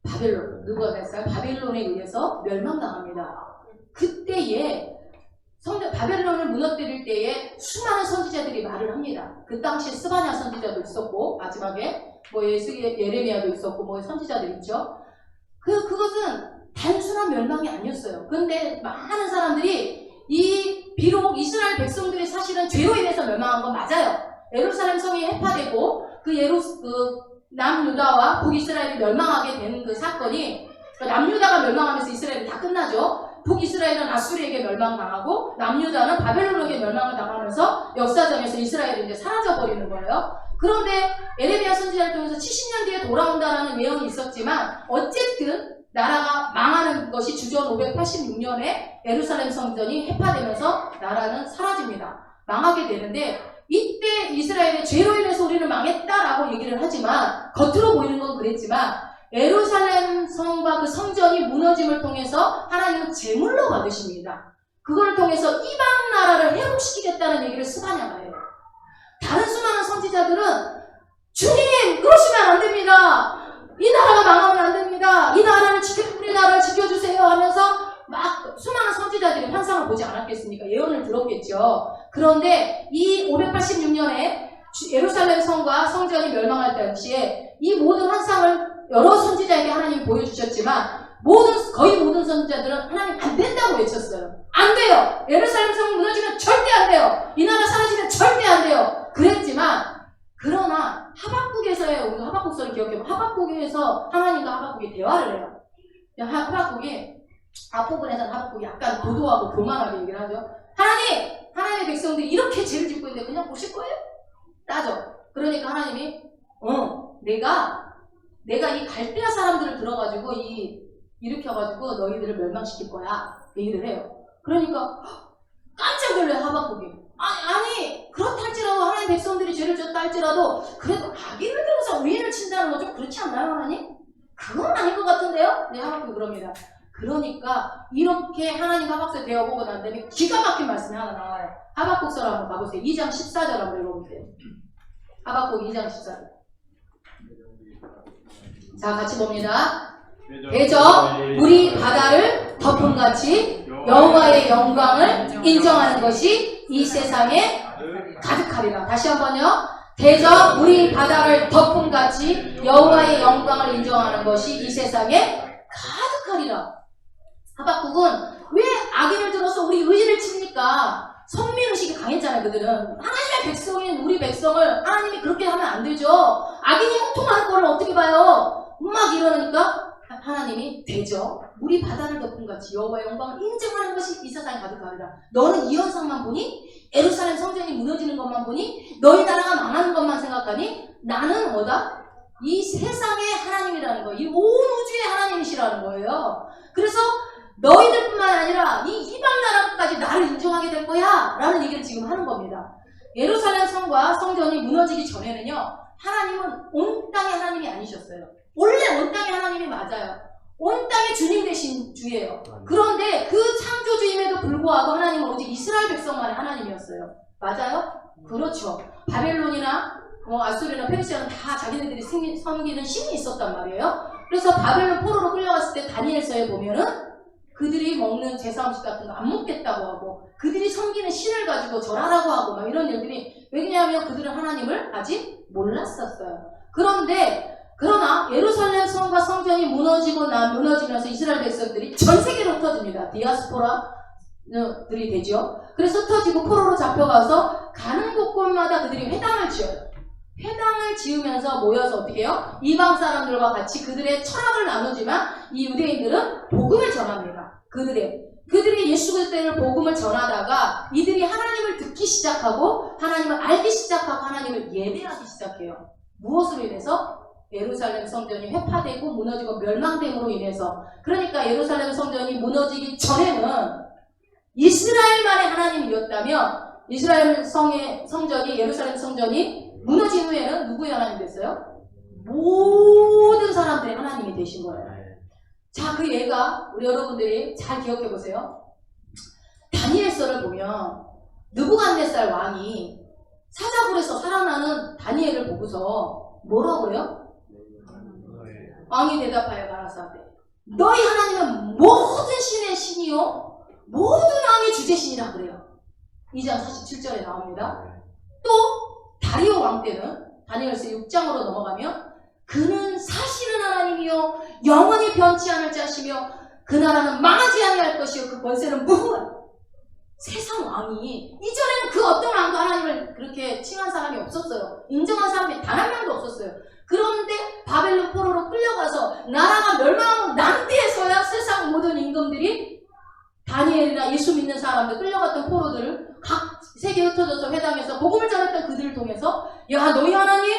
바벨론. 누가 됐어요? 바벨론에 의해서 멸망당합니다. 그때에 바벨론을 무너뜨릴 때에 수많은 선지자들이 말을 합니다. 그 당시에 스바냐 선지자도 있었고 마지막에 뭐 예레미야도 있었고 뭐 선지자들 있죠. 그것은 단순한 멸망이 아니었어요. 그런데 많은 사람들이 비록 이스라엘 백성들이 사실은 죄로 인해서 멸망한 건 맞아요. 예루살렘 성이 해파되고 남유다와 북이스라엘이 멸망하게 되는 그 사건이 남유다가 멸망하면서 이스라엘이 다 끝나죠. 북이스라엘은 아수리에게 멸망당하고 남유다는 바벨론에게 멸망을 당하면서 역사전에서 이스라엘이 이제 사라져버리는 거예요. 그런데 예레미야 선지자를 통해서 70년 뒤에 돌아온다라는 예언이 있었지만 어쨌든 나라가 망하는 것이 주전 586년에 예루살렘 성전이 해파되면서 나라는 사라집니다. 망하게 되는데 이때 이스라엘의 죄로 인해서 우리는 망했다라고 얘기를 하지만 겉으로 보이는 건 그랬지만 예루살렘 성과 그 성전이 무너짐을 통해서 하나님은 제물로 받으십니다. 그걸 통해서 이방 나라를 회복시키겠다는 얘기를 스바냐가 해요. 다른 수많은 선지자들은 주님 그러시면 안 됩니다. 이 나라가 망하면 안 됩니다. 이 나라를 우리 나라를 지켜주세요 하면서 막 수많은 선지자들이 환상을 보지 않았겠습니까? 예언을 들었겠죠. 그런데 이 586년에 예루살렘 성과 성전이 멸망할 당시에 이 모든 환상을 여러 선지자에게 하나님이 보여주셨지만 거의 모든 선지자들은 하나님 안 된다고 외쳤어요. 안 돼요. 예루살렘 성 무너지면 절대 안 돼요. 이 나라 사라지면 절대 안 돼요. 그랬지만 그러나 하박국에서의 우리 하박국서를 기억해보면 하박국에서 하나님과 하박국이 대화를 해요. 하박국이 앞부분에서는 하박국이 약간 도도하고 교만하게 얘기를 하죠. 하나님의 백성들이 이렇게 죄를 짓고 있는데 그냥 보실 거예요? 따져. 그러니까 하나님이 내가 이 갈대아 사람들을 들어가지고 일으켜가지고 너희들을 멸망시킬 거야. 얘기를 해요. 그러니까 깜짝 놀라요 하박국이. 아니 그렇다 할지라도 하나님 백성들이 죄를 졌다 할지라도 그래도 악인을 들어서 의인을 친다는 건 좀 그렇지 않나요 하나님? 그건 아닐 것 같은데요? 네 하박국이 그럽니다. 그러니까 이렇게 하나님 하박국에 대화보고 난 다음에 기가 막힌 말씀이 하나 나와요. 하박국서를 한번 가보세요. 2장 14절 한번 읽어보세요. 하박국 2장 14절. 자 같이 봅니다. 대저 물이 바다를 덮음같이 여호와의 영광을 인정하는 것이 이 세상에 가득하리라. 다시 한번요. 대저 물이 바다를 덮음같이 여호와의 영광을 인정하는 것이 이 세상에 가득하리라. 하박국은 왜 악인을 들어서 우리 의인을 칩니까? 선민의식이 강했잖아요. 그들은 하나님의 백성인 우리 백성을 하나님이 그렇게 하면 안 되죠. 악인이 형통하는 거를 어떻게 봐요? 막 이러니까 하나님이 되죠. 물이 바다를 덮음같이 여호와의 영광을 인정하는 것이 이 세상에 가득하리라. 너는 이 현상만 보니? 예루살렘 성전이 무너지는 것만 보니? 너희 나라가 망하는 것만 생각하니? 나는 뭐다? 이 세상의 하나님이라는 거, 이 온 우주의 하나님이시라는 거예요. 그래서 너희들뿐만 아니라 이 이방 나라까지 나를 인정하게 될 거야 라는 얘기를 지금 하는 겁니다. 예루살렘 성과 성전이 무너지기 전에는요, 하나님은 온 땅의 하나님이 아니셨어요. 원래 온 땅의 하나님이 맞아요. 온 땅의 주님 되신 주예요. 그런데 그 창조주임에도 불구하고 하나님은 오직 이스라엘 백성만의 하나님이었어요. 맞아요? 그렇죠. 바벨론이나 아수르나 페르시아는 다 자기네들이 섬기는 신이 있었단 말이에요. 그래서 바벨론 포로로 끌려갔을 때 다니엘서에 보면은 그들이 먹는 제사 음식 같은 거 안 먹겠다고 하고 그들이 섬기는 신을 가지고 절하라고 하고 막 이런 일들이, 왜냐하면 그들은 하나님을 아직 몰랐었어요. 그러나 예루살렘 성과 성전이 무너지면서 이스라엘 백성들이 전 세계로 흩어집니다. 디아스포라들이 되죠. 그래서 흩어지고 포로로 잡혀가서 가는 곳곳마다 그들이 회당을 지어요. 회당을 지으면서 모여서 어떻게 해요? 이방 사람들과 같이 그들의 철학을 나누지만 이 유대인들은 복음을 전합니다. 그들이 예수 그리스도의 복음을 전하다가 이들이 하나님을 듣기 시작하고 하나님을 알기 시작하고 하나님을 예배하기 시작해요. 무엇으로 인해서? 예루살렘 성전이 회파되고 무너지고 멸망됨으로 인해서. 그러니까 예루살렘 성전이 무너지기 전에는 이스라엘만의 하나님이었다면 이스라엘 성전이 예루살렘 성전이 무너진 후에는 누구의 하나님 됐어요? 모든 사람들의 하나님이 되신 거예요. 자, 그 예가 우리 여러분들이 잘 기억해 보세요. 다니엘서를 보면 느부갓네살 왕이 사자굴에서 살아나는 다니엘을 보고서 뭐라고 그래요? 왕이 대답하여 가라사대 너희 하나님은 모든 신의 신이요 모든 왕의 주제신이라 그래요. 2장 47절에 나옵니다. 또 다리오 왕 때는 다니엘서 6장으로 넘어가면 그는 사실은 하나님이요 영원히 변치 않을 자시며 그 나라는 망하지 아니할 것이요 그 권세는 무궁한 세상 왕이, 이전에는 그 어떤 왕도 하나님을 그렇게 칭한 사람이 없었어요. 인정한 사람이 단 한 명도 없었어요. 그런데 바벨론 포로로 끌려가서 나라가 멸망하고 난 때에서야 세상 모든 임금들이 다니엘이나 예수 믿는 사람들 끌려갔던 포로들을 각 세계에 흩어져서 회당에서 복음을 전했던 그들을 통해서 야 너희 하나님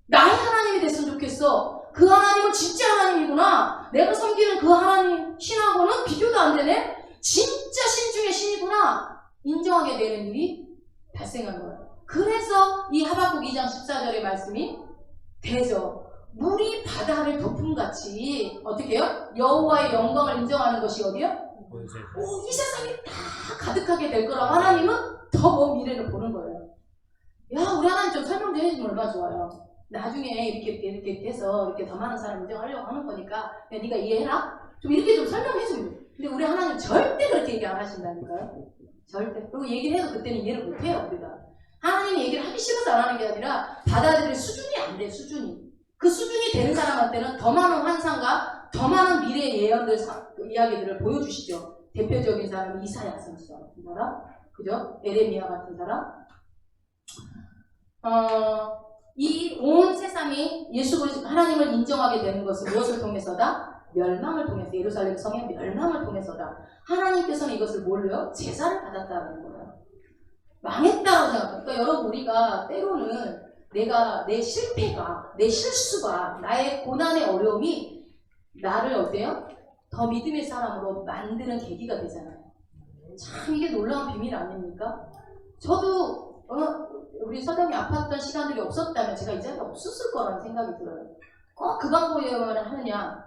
나의 하나님이 됐으면 좋겠어. 그 하나님은 진짜 하나님이구나. 내가 섬기는 그 하나님 신하고는 비교도 안 되네. 진짜 신 중에 신이구나. 인정하게 되는 일이 발생한 거예요. 그래서 이 하박국 2장 14절의 말씀이 되죠. 물이 바다를 덮음같이 어떻게 해요? 여호와의 영광을 인정하는 것이 어디요? 이 세상이 다 가득하게 될 거라고 하나님은 더 먼 미래를 보는 거예요. 야 우리 하나님 좀 설명 좀 해주면 얼마나 좋아요. 나중에 이렇게 해서 이렇게 더 많은 사람을 인정하려고 하는 거니까 야, 네가 이해해라? 좀 이렇게 좀 설명해주면 돼. 근데 우리 하나님 절대 그렇게 얘기 안 하신다니까요. 절대. 그리고 얘기를 해도 그때는 이해를 못 해요, 우리가. 하나님이 얘기를 하기 싫어서 안 하는 게 아니라 받아들일 수준이 안 돼, 수준이. 그 수준이 되는 사람한테는 더 많은 환상과 더 많은 미래의 예언들, 이야기들을 보여주시죠. 대표적인 사람이 이사야 선지자 같은 사람, 그죠? 에레미야 같은 사람. 이 온 세상이 예수 그리스도 하나님을 인정하게 되는 것은 무엇을 통해서다? 멸망을 통해서, 예루살렘 성의 멸망을 통해서다. 하나님께서는 이것을 뭘로요? 제사를 받았다는 거예요. 망했다고 생각해요. 그러니까 여러분, 우리가 때로는 내 실패가, 내 실수가, 나의 고난의 어려움이 나를 어때요? 더 믿음의 사람으로 만드는 계기가 되잖아요. 참 이게 놀라운 비밀 아닙니까? 저도 우리 서당이 아팠던 시간들이 없었다면 제가 이 자리에 없었을 거라는 생각이 들어요. 꼭 그 방법이어야만 하느냐?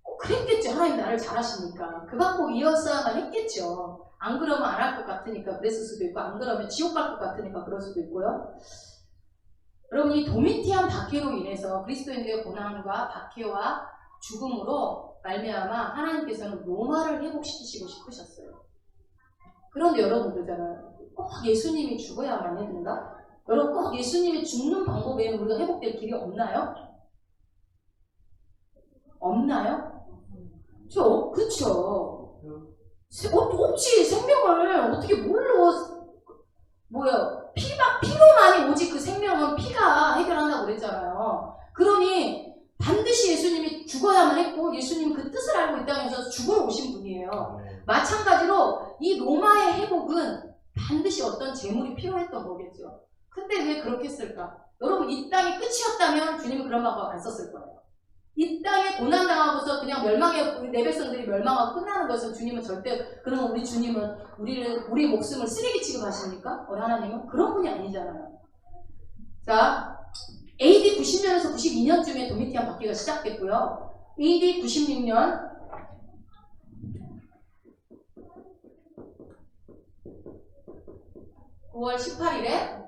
꼭 그랬겠죠. 하나님 나를 잘하시니까. 그 방법이었어야만 했겠죠. 안 그러면 안 할 것 같으니까 그랬을 수도 있고, 안 그러면 지옥 갈 것 같으니까 그럴 수도 있고요. 여러분, 이 도미티안 박해로 인해서 그리스도인들의 고난과 박해와 죽음으로 말미암아 하나님께서는 로마를 회복시키시고 싶으셨어요. 그런데 여러분 그러잖아요. 꼭 예수님이 죽어야만 해준다? 여러분, 꼭 예수님이 죽는 방법 외에는 우리가 회복될 길이 없나요? 없나요? 그쵸. 없지. 생명을 어떻게 뭘로, 피로만이 오직 그 생명은 피가 해결한다고 그랬잖아요. 그러니 반드시 예수님이 죽어야만 했고, 예수님은 그 뜻을 알고 이 땅에서 죽으러 오신 분이에요. 마찬가지로 이 로마의 회복은 반드시 어떤 재물이 필요했던 거겠죠. 근데 왜 그렇게 했을까? 여러분, 이 땅이 끝이었다면 주님은 그런 방법 안 썼을 거예요. 이 땅에 고난당하고서 그냥 내 백성들이 mel망하고 끝나는 것은 주님은 절대, 그러면 우리 주님은 우리 목숨을 쓰레기 취급하십니까? 우리 하나님은? 그런 분이 아니잖아요. 자, AD 90년에서 92년쯤에 도미티안 박해가 시작됐고요. AD 96년 9월 18일에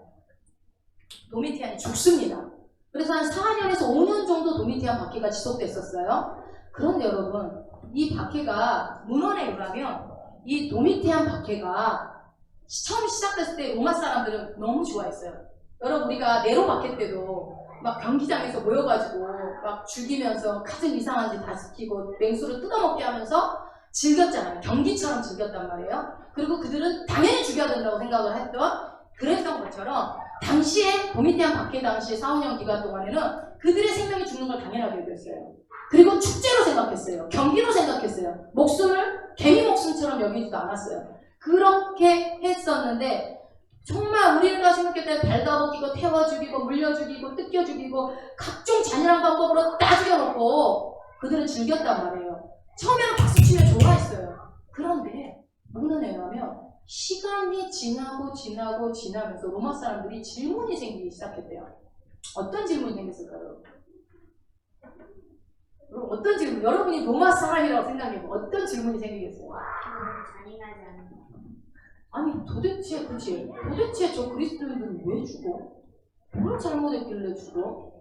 도미티안이 죽습니다. 그래서 한 4년에서 5년 정도 도미티안 박해가 지속됐었어요. 그런데 여러분, 이 박해가 문헌에 의하면 이 도미티안 박해가 처음 시작됐을 때 로마 사람들은 너무 좋아했어요. 여러분, 우리가 네로 박해 때도 막 경기장에서 모여가지고 막 죽이면서 가슴 이상한 짓 다 시키고 맹수를 뜯어먹게 하면서 즐겼잖아요. 경기처럼 즐겼단 말이에요. 그리고 그들은 당연히 죽여야 된다고 생각을 그랬던 것처럼 당시에 도미티안 박해 당시에 4, 5년 기간 동안에는 그들의 생명이 죽는 걸 당연하게 여겼어요. 그리고 축제로 생각했어요. 경기로 생각했어요. 목숨을 개미 목숨처럼 여기지도 않았어요. 그렇게 했었는데 정말 우리가 생각했을 때 달다 벗기고 태워 죽이고 물려 죽이고 뜯겨 죽이고 각종 잔인한 방법으로 다 죽여놓고 그들은 즐겼단 말이에요. 처음에는 박수치며 좋아했어요. 그런데 문헌에 의하면 시간이 지나면서 로마 사람들이 질문이 생기기 시작했대요. 어떤 질문이 생겼을까요? 여러분, 어떤 질문? 여러분이 로마 사람이라고 생각해보면 어떤 질문이 생기겠어요? 잔인하지 않은 거. 아니 도대체 저 그리스도인들은 왜 죽어? 뭘 잘못했길래 죽어?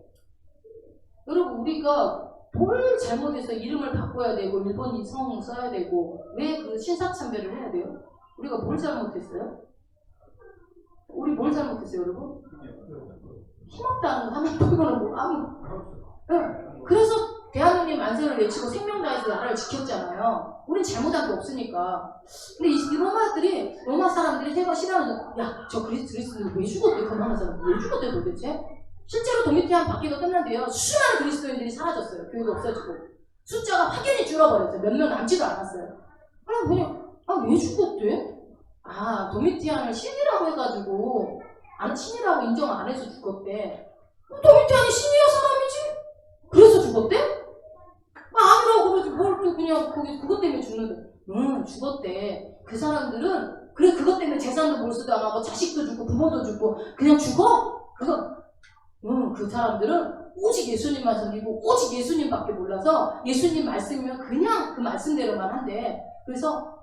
여러분, 우리가 뭘 잘못해서 이름을 바꿔야 되고 일본인 성 써야 되고 왜 그 신사참배를 해야 돼요? 우리가 뭘 잘못했어요? 우리 뭘 잘못했어요, 여러분? 힘없다는 거 하나 보고는 뭐 네. 그래서 대한민국 만세를 외치고 생명 다해서 나라를 지켰잖아요. 우린 잘못한 게 없으니까. 근데 이 로마 사람들이 제가 싫어하는 야, 저 그리스도인들 왜 죽었대? 그 많은 사람 왜 죽었대 도대체? 실제로 도미티안 박해가 끝난 뒤에요. 수많은 그리스도인들이 사라졌어요. 교회가 없어지고. 숫자가 확연히 줄어버렸어요. 몇 명 남지도 않았어요. 왜 죽었대? 도미티안을 신이라고 해가지고 신이라고 인정 안 해서 죽었대. 도미티안이 신이야 사람이지? 그래서 죽었대? 아니라고 그러지 뭘 또 그냥 그것 때문에 죽는데. 죽었대. 그 사람들은 그래 그것 때문에 재산도 몰수도 안 하고 자식도 죽고 부모도 죽고 그냥 죽어? 그 사람들은 오직 예수님만 섬기고 오직 예수님밖에 몰라서 예수님 말씀이면 그냥 그 말씀대로만 한대. 그래서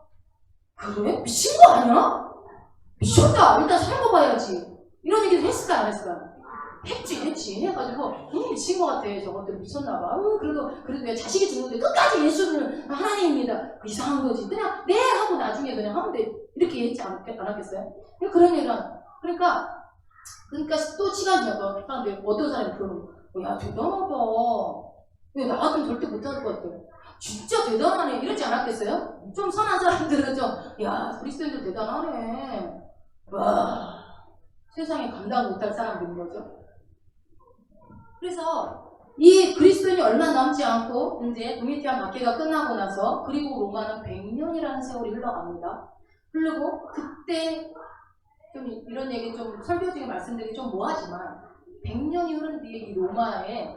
그래? 미친 거 아니야? 미쳤다. 일단 살고 봐야지. 이런 얘기를 했을까 안 했을까? 했지. 해가지고, 미친 것 같아. 저것들 미쳤나봐. 그래도 왜 자식이 죽는데 끝까지 예수는 하나님입니다. 이상한 거지. 그냥, 네! 하고 나중에 그냥 하면 돼. 이렇게 했지 않았겠어요? 그런 얘기는, 그러니까 또 시간 지나고, 사람들이, 어떤 사람이 그러면, 야, 대단하다. 왜 나 같으면 절대 못할 것 같아. 진짜 대단하네. 이러지 않았겠어요? 좀 선한 사람들은 좀, 야, 그리스도인들 대단하네. 와, 세상에 감당 못할 사람들인 거죠. 그래서 이 그리스도인이 얼마 남지 않고 이제 도미티안 박해가 끝나고 나서 그리고 로마는 100년이라는 세월이 흘러갑니다. 그리고 그때 좀 이런 얘기 좀 설교중에 말씀드리기 좀 뭐하지만 100년이 흐른 뒤에 이 로마에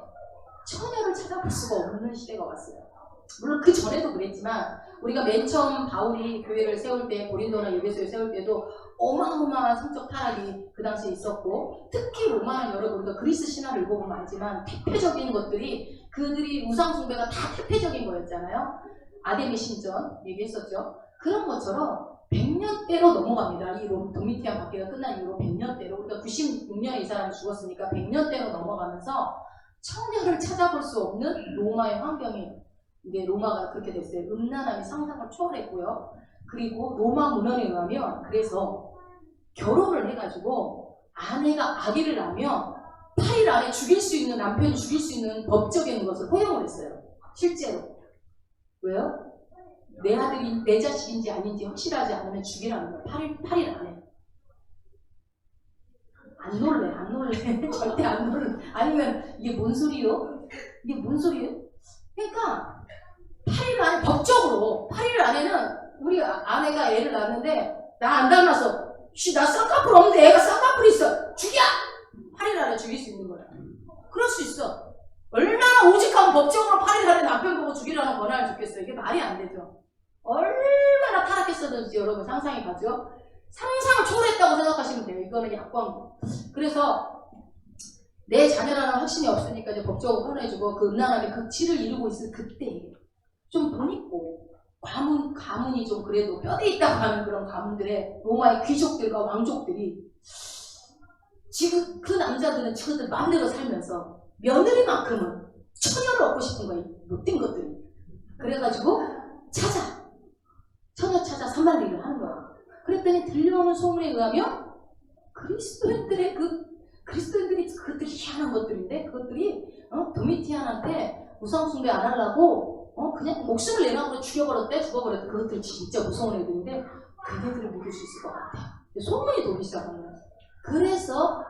처녀를 찾아볼 수가 없는 시대가 왔어요. 물론 그 전에도 그랬지만 우리가 맨 처음 바울이 교회를 세울 때 고린도나 에베소에 세울 때도 어마어마한 성적 타락이 그 당시에 있었고 특히 로마는 여러분 우리가 그리스 신화를 읽어보면 알지만 태폐적인 것들이 그들이 우상 숭배가 다 태폐적인 거였잖아요. 아데미 신전 얘기했었죠. 그런 것처럼 100년대로 넘어갑니다. 이 도미티안 박해가 끝난 이후로 100년대로 우리가 96년에 이 사람이 죽었으니까 100년대로 넘어가면서 처녀를 찾아볼 수 없는 로마의 환경이 이제 로마가 그렇게 됐어요. 음란함이 상상을 초월했고요. 그리고 로마 문헌에 의하면 그래서 결혼을 해가지고 아내가 아기를 낳으면 8일 안에 죽일 수 있는 남편이 죽일 수 있는 법적인 것을 허용을 했어요. 실제로. 왜요? 내 아들이 내 자식인지 아닌지 확실하지 않으면 죽이라는 거예요. 8일 안에. 안 놀래. 절대 안 놀래. 아니면 이게 뭔 소리요? 그러니까 8일 안에 법적으로 8일 안에는 우리 아내가 애를 낳았는데 나 안 닮았어. 나 쌍꺼풀 없는데 애가 쌍꺼풀 있어. 죽여! 8일 안에 죽일 수 있는 거야. 그럴 수 있어. 얼마나 오직하면 법적으로 8일 안에 남편 보고 죽이라는 권한을 줬겠어요. 이게 말이 안 되죠. 얼마나 타락했었는지 여러분 상상해 가죠. 상상을 초월했다고 생각하시면 돼요. 이거는 약광고. 그래서 내 자녀라는 확신이 없으니까 이제 법적으로 혼내주고 그 음란함의 극치를 이루고 있을 그때 좀 돈 있고 가문이 좀 그래도 뼈대 있다고 하는 그런 가문들의 로마의 귀족들과 왕족들이 지금 그 남자들은 저들 마음대로 살면서 며느리만큼은 처녀를 얻고 싶은 거예요. 못된 것들이. 그래가지고 처녀 찾아 산말리를 하는 거야. 그랬더니 들려오는 소문에 의하면 그리스도인들이 그것들이 희한한 것들인데 그것들이 도미티안한테 우상숭배 안 하려고 그냥 목숨을 내놔서 죽어버렸대. 그것들 진짜 무서운 애들인데 그네들을 믿을 수 있을 것 같아. 소문이 돌기 시작한 거야. 그래서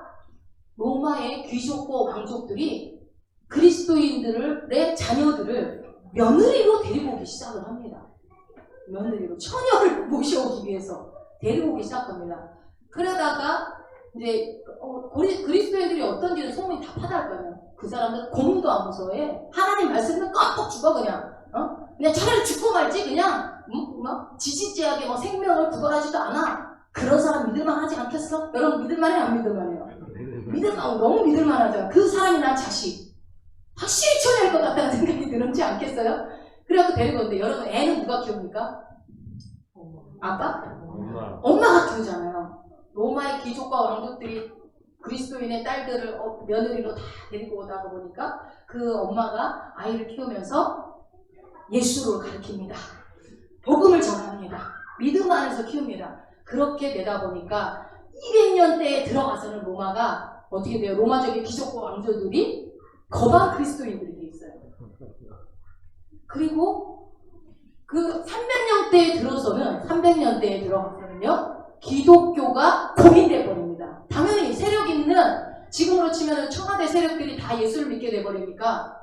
로마의 귀족과 왕족들이 그리스도인들의 자녀들을 며느리로 데리고 오기 시작을 합니다. 며느리로 처녀를 모셔오기 위해서 데리고 오기 시작합니다. 그러다가 이제 그리스도인들이 어떤지는 소문이 다 파다할 거예요. 그 사람들 고문도 안 무서워해. 하나님 말씀은 깜빡 죽어 그냥. 그냥 차라리 죽고 말지 그냥 지지지하게 생명을 구걸하지도 않아. 그런 사람 믿을만 하지 않겠어? 여러분 믿을만 해요? 안 믿을만 해요? 너무 믿을만 하잖아. 그 사람이 난 자식. 확실히 처녀일 것 같다는 생각이 들지 않겠어요? 그래갖고 데리고 오는데 여러분 애는 누가 키웁니까? 아빠? 엄마가 키우잖아요. 로마의 귀족과 왕족들이 그리스도인의 딸들을 며느리로 다 데리고 오다 보니까 그 엄마가 아이를 키우면서 예수를 가르칩니다. 복음을 전합니다. 믿음 안에서 키웁니다. 그렇게 되다 보니까 200년대에 들어가서는 로마가 어떻게 돼요? 로마적인 귀족과 왕족들이 거반 그리스도인들이 돼 있어요. 그리고 그 300년대에 들어가서는요 기독교가 공인돼 버립니다. 당연히 세력 있는 지금으로 치면 청와대 세력들이 다 예수를 믿게 돼 버리니까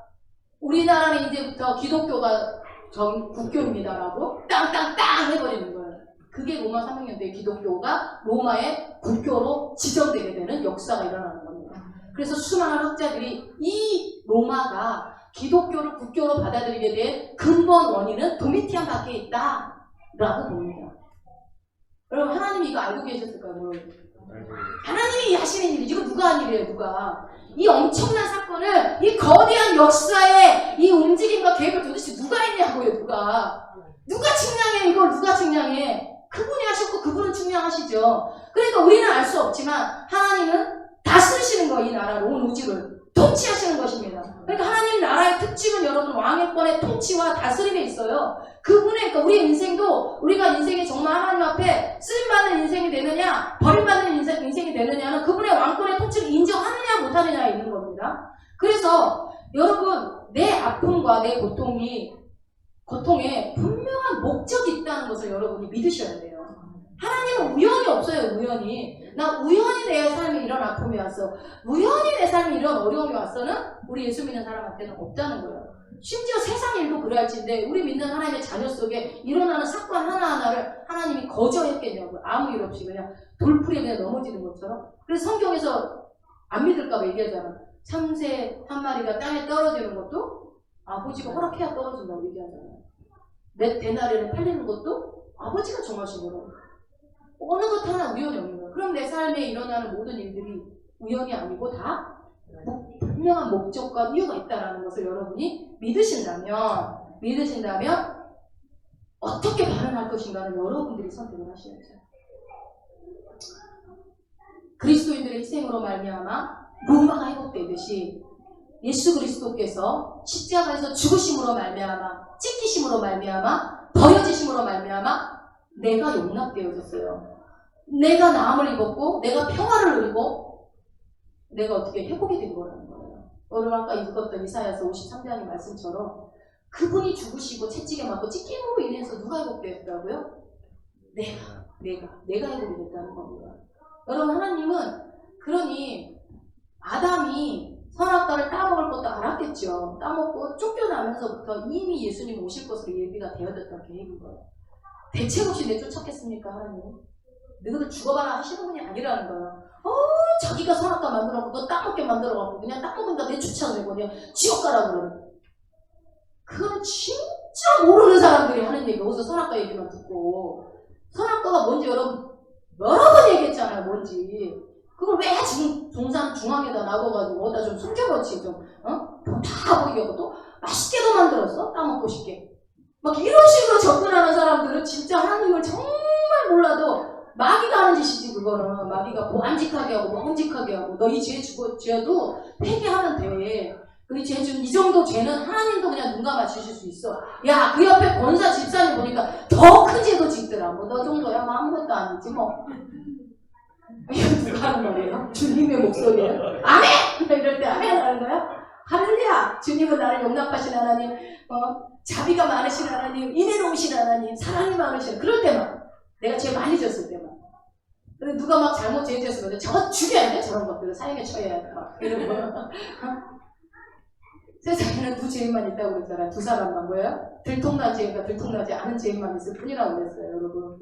우리나라는 이제부터 기독교가 전 국교입니다라고 땅땅땅 해버리는 거예요. 그게 로마 300년대 기독교가 로마의 국교로 지정되게 되는 역사가 일어나는 겁니다. 그래서 수많은 학자들이 이 로마가 기독교를 국교로 받아들이게 된 근본 원인은 도미티안 밖에 있다라고 봅니다. 여러분 하나님이 이거 알고 계셨을까요? 하나님이 하시는 일이지 이거 누가 한 일이에요? 누가? 이 엄청난 사건을 이 거대한 역사의 이 움직임과 계획을 도대체 누가 했냐고요. 누가 측량해? 이걸 누가 측량해? 그분이 하셨고 그분은 측량하시지 아시죠? 그러니까 우리는 알 수 없지만 하나님은 다스리시는 거예요. 이 나라를, 온 우주를 통치하시는 것입니다. 그러니까 하나님 나라의 특징은 여러분 왕의권의 통치와 다스림에 있어요. 그분의, 그러니까 우리 인생도 우리가 인생이 정말 하나님 앞에 쓰임받는 인생이 되느냐 버림받는 인생이 되느냐는 그분의 왕권의 통치를 인정하느냐 못하느냐에 있는 겁니다. 그래서 여러분 내 아픔과 내 고통에 분명한 목적이 있다는 것을 여러분이 믿으셔야 돼요. 하나님은 우연이 없어요. 우연이. 나 우연히 내 삶에 이런 아픔이 왔어. 우연히 내 삶에 이런 어려움이 왔어는 우리 예수 믿는 사람한테는 없다는 거예요. 심지어 세상 일도 그럴지인데 우리 믿는 하나님의 자녀 속에 일어나는 사건 하나하나를 하나님이 거저했겠냐고요. 아무 일 없이 그냥 돌풀이에 그냥 넘어지는 것처럼. 그래서 성경에서 안 믿을까 봐 얘기하잖아. 참새 한 마리가 땅에 떨어지는 것도 아버지가 허락해야 떨어진다고 얘기하잖아요. 내 대나리를 팔리는 것도 아버지가 정하신 거라고. 어느 것 하나 우연이 없는 거예요. 그럼 내 삶에 일어나는 모든 일들이 우연이 아니고 다 분명한 목적과 이유가 있다는 것을 여러분이 믿으신다면 어떻게 반응할 것인가는 여러분들이 선택을 하셔야죠. 그리스도인들의 희생으로 말미암아 로마가 회복되듯이 예수 그리스도께서 십자가에서 죽으심으로 말미암아 찢기심으로 말미암아 버려지심으로 말미암아 내가 용납되어졌어요. 내가 나음을 입었고 내가 평화를 누리고 내가 어떻게 회복이 된 거라는 거예요. 오늘 아까 읽었던 이사야서 53장의 말씀처럼 그분이 죽으시고 채찍에 맞고 찢김으로 인해서 누가 회복되었다고요? 내가 회복이 됐다는 겁니다. 여러분 하나님은 그러니 아담이 선악과를 따먹을 것도 알았겠죠. 따먹고 쫓겨나면서부터 이미 예수님 오실 것으로 예비가 되어졌던 계획인 거예요. 대책 없이 내쫓았겠습니까 하나님은? 너희들 죽어봐라 하시는 분이 아니라는 거예요. 자기가 선악과 만들어갖고 너 따먹게 만들어갖고 그냥 따먹은다 내쫓아내고 그냥 지옥 가라 그러는. 그건 진짜 모르는 사람들이 하는 얘기. 어디서 선악과 얘기만 듣고. 선악과가 뭔지 여러분 여러 번 얘기했잖아요. 뭔지. 그걸 왜 동산 중앙에다 놔둬가지고 어디다 좀 숨겨놓지 좀 다 보이게 하고 또 맛있게도 만들었어. 따먹고 싶게. 막 이런 식으로 접근하는 사람들은 진짜 하나님을 정말 몰라도 마귀가 하는 짓이지. 그거는 마귀가 보안직하게 하고 먹음직하게 하고 너 이 죄 지어도 회개하면 돼. 그 죄 좀 이 정도 죄는 하나님도 그냥 눈 감아 주실 수 있어. 야, 그 옆에 권사 집사님 보니까 더 큰 죄도 짓더라. 뭐 너 정도야 뭐 아무것도 아니지 뭐. 이거 누가 하는 말이에요? 주님의 목소리예요? 아멘! 이럴 때 아멘 하는 거야? 할렐루야! 주님은 나를 용납하신 하나님, 자비가 많으신 하나님, 인애로우신 하나님, 사랑이 많으신 그럴 때만 내가 죄 많이 졌을 때만. 근데 누가 막 잘못 죄 지었으면 저거 죽여야 돼? 저런 것들을 사형에 처해야 돼. 막 이런 거. 세상에는 두 죄인만 있다고 그랬잖아요. 두 사람만. 뭐예요? 들통난 죄인과 들통나지 않은 죄인만 있을 뿐이라고 그랬어요. 여러분.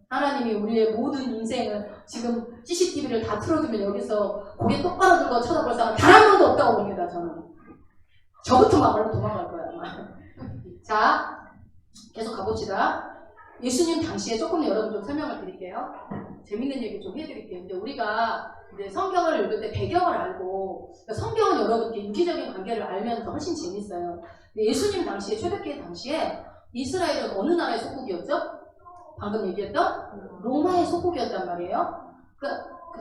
하나님이 우리의 모든 인생을 지금 CCTV를 다 틀어주면 여기서 고개 똑바로 들고 쳐다볼 사람 단 한 명도 없다고 봅니다. 저는. 저부터 막으로 도망갈 거야. 아마. 자, 계속 가봅시다. 예수님 당시에 조금 여러분 좀 설명을 드릴게요. 재밌는 얘기 좀 해드릴게요. 이제 우리가 이제 성경을 읽을 때 배경을 알고, 그러니까 성경은 여러분께 유기적인 관계를 알면 더 훨씬 재밌어요. 근데 예수님 당시에, 초대교회 당시에 이스라엘은 어느 나라의 속국이었죠? 방금 얘기했던 로마의 속국이었단 말이에요. 그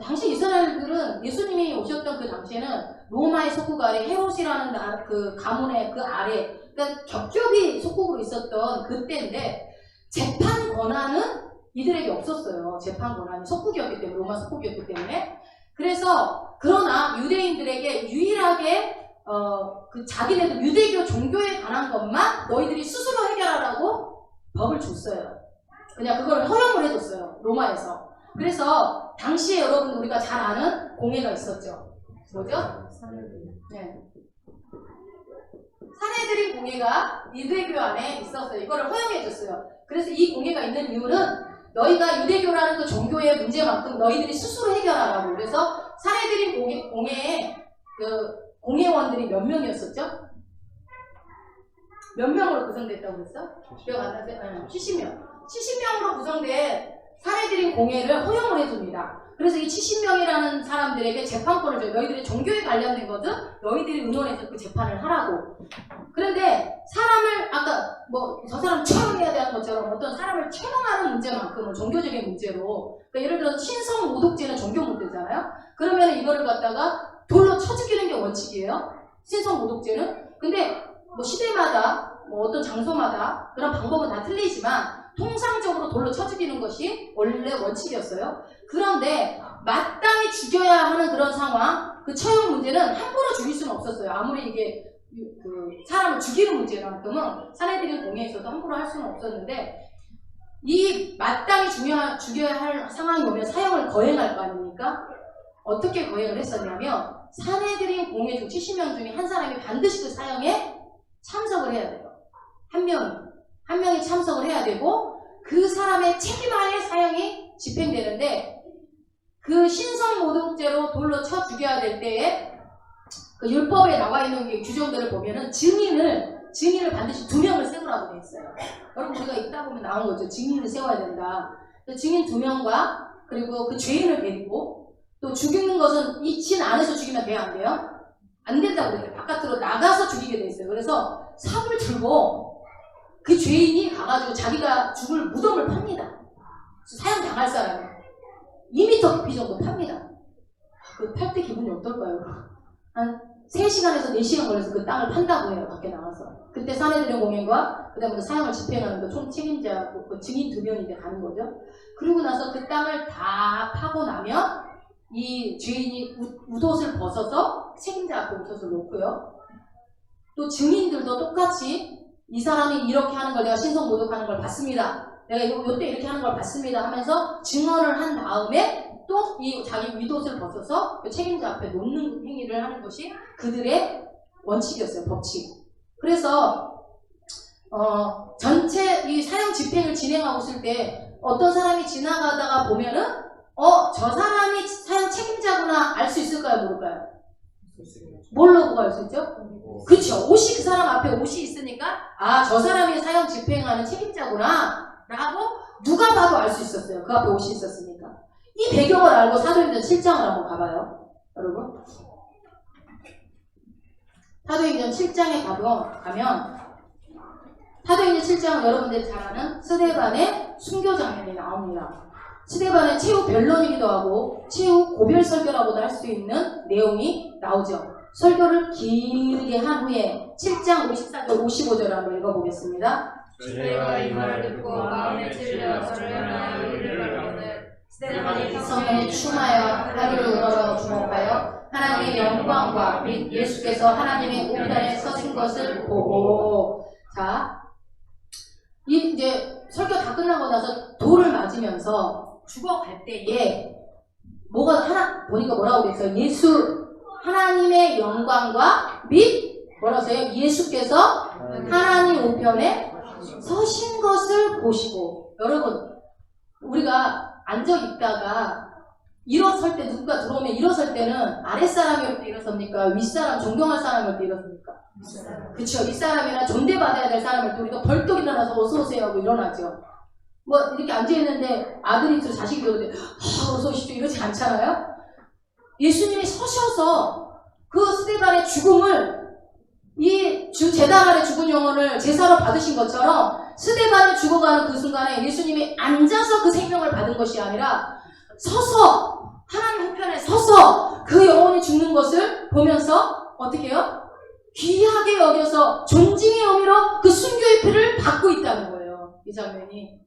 당시 이스라엘들은 예수님이 오셨던 그 당시에는 로마의 속국 아래 헤롯이라는 그 가문의 그 아래, 그러니까 겹겹이 속국으로 있었던 그때인데 재판 권한은 이들에게 없었어요. 재판 권한이 속국이었기 때문에, 로마 속국이었기 때문에. 그래서 그러나 유대인들에게 유일하게 그 자기네들 유대교 종교에 관한 것만 너희들이 스스로 해결하라고 법을 줬어요. 그냥 그걸 허용을 해줬어요. 로마에서. 그래서 당시에 여러분 우리가 잘 아는 공예가 있었죠. 뭐죠? 네. 산헤드린 공예가 유대교 안에 있었어요. 이거를 허용해줬어요. 그래서 이 공예가 있는 이유는 너희가 유대교라는 그 종교의 문제만큼 너희들이 스스로 해결하라고. 그래서 산헤드린 공예의 그 공예원들이 몇 명이었었죠? 몇 명으로 구성됐다고 그랬어? 기억 안 나세요? 70명. 70명으로 구성된 산헤드린 사내들의 공예를 허용을 해줍니다. 그래서 이 70명이라는 사람들에게 재판권을 줘요. 너희들이 종교에 관련된 거든 너희들이 의논해서 그 재판을 하라고. 그런데 사람을 아까 뭐 저 사람 처형해야 되는 것처럼 어떤 사람을 처형하는 문제만큼은 종교적인 문제로, 그러니까 예를 들어서 신성 모독죄는 종교 문제잖아요. 그러면 이거를 갖다가 돌로 쳐 죽이는 게 원칙이에요. 신성 모독죄는. 근데 뭐 시대마다 뭐 어떤 장소마다 그런 방법은 다 틀리지만 통상적으로 돌로 쳐 죽이는 것이 원래 원칙이었어요. 그런데 마땅히 죽여야 하는 그런 상황, 그 처형 문제는 함부로 죽일 수는 없었어요. 아무리 이게 그 사람을 죽이는 문제만큼은 사내들인 공예에서도 함부로 할 수는 없었는데, 이 마땅히 죽여야 할 상황이 오면 사형을 거행할 거 아닙니까? 어떻게 거행을 했었냐면 사내들인 공예 중 70명 중에 한 사람이 반드시 그 사형에 참석을 해야 돼요. 한 명이 참석을 해야 되고 그 사람의 책임하에 사형이 집행되는데, 그 신성모독죄로 돌로 쳐 죽여야 될 때에 그 율법에 나와 있는 게 규정들을 보면은 증인을 반드시 2명을 세우라고 돼 있어요. 여러분 우리가 읽다 보면 나온 거죠. 증인을 세워야 된다. 증인 2명과 그리고 그 죄인을 데리고, 또 죽이는 것은 이 진 안에서 죽이면 돼요, 안 돼요? 안 된다고 그래요. 바깥으로 나가서 죽이게 돼 있어요. 그래서 삽을 들고 그 죄인이 가가지고 자기가 죽을 무덤을 팝니다. 사형 당할 사람이 2m 깊이 정도 팝니다. 그 팔 때 기분이 어떨까요? 한 3시간에서 4시간 걸려서 그 땅을 판다고 해요. 밖에 나가서. 그때 사내들의 공연과 그 다음에 그 사형을 집행하는 그 총 책임자, 그 증인 2명이 이제 가는 거죠. 그리고 나서 그 땅을 다 파고 나면 이 죄인이 웃옷을 벗어서 책임자 앞에 웃옷을 놓고요. 또 증인들도 똑같이 이 사람이 이렇게 하는 걸 내가 신성 모독하는 걸 봤습니다. 내가 요때 이렇게 하는 걸 봤습니다 하면서 증언을 한 다음에 또 이 자기 윗옷을 벗어서 그 책임자 앞에 놓는 행위를 하는 것이 그들의 원칙이었어요. 법칙. 그래서 전체 이 사형 집행을 진행하고 있을 때 어떤 사람이 지나가다가 보면은 저 사람이 사형 책임자구나 알 수 있을까요? 모를까요? 뭘로 알 수 있죠? 그쵸. 옷이 그 사람 앞에 옷이 있으니까 저 사람이 사형 집행하는 책임자구나 라고 누가 봐도 알 수 있었어요. 그 앞에 옷이 있었으니까. 이 배경을 알고 사도행전 7장을 한번 가봐요. 여러분. 사도행전 7장에 가면 사도행전 7장은 여러분들이 잘 아는 스데반의 순교 장면이 나옵니다. 스데반은 최후 변론이기도 하고 최후 고별 설교라고도 할 수 있는 내용이 나오죠. 설교를 길게 한 후에 7장 54절 55절을 한번 읽어보겠습니다. 제가 이 말을 듣고 마음에 찔려 저를 향하여 이르기를 하거늘 스데반이 성령에 충하여 하루를 우러러 주목하여 하나님의 영광과 및 예수께서 하나님의 우편에 서신 것을 보고, 자, 이제 설교 다 끝나고 나서 돌을 맞으면서 죽어갈 때에 보니까 뭐라고 돼있어요? 하나님의 영광과 및 뭐라고요? 예수께서 하나님 우편에 서신 것을 보시고. 여러분, 우리가 앉아 있다가 일어설 때 누군가 들어오면 일어설 때는 아랫사람이 올 때 일어섭니까? 윗사람, 존경할 사람이 올 때 일어섭니까? 그쵸. 윗사람이나 존대받아야 될 사람을 또 우리가 벌떡 일어나서 어서오세요 하고 일어나죠. 뭐 이렇게 앉아있는데 아들이 있어 자식이 오는데 어서오십시오 이러지 않잖아요. 예수님이 서셔서 그 스데반의 죽음을, 이 제단 아래 죽은 영혼을 제사로 받으신 것처럼 스데반이 죽어가는 그 순간에 예수님이 앉아서 그 생명을 받은 것이 아니라 서서, 하나님 우편에 서서 그 영혼이 죽는 것을 보면서 어떻게 해요? 귀하게 여겨서 존중의 의미로 그 순교의 피를 받고 있다는 거예요. 이 장면이.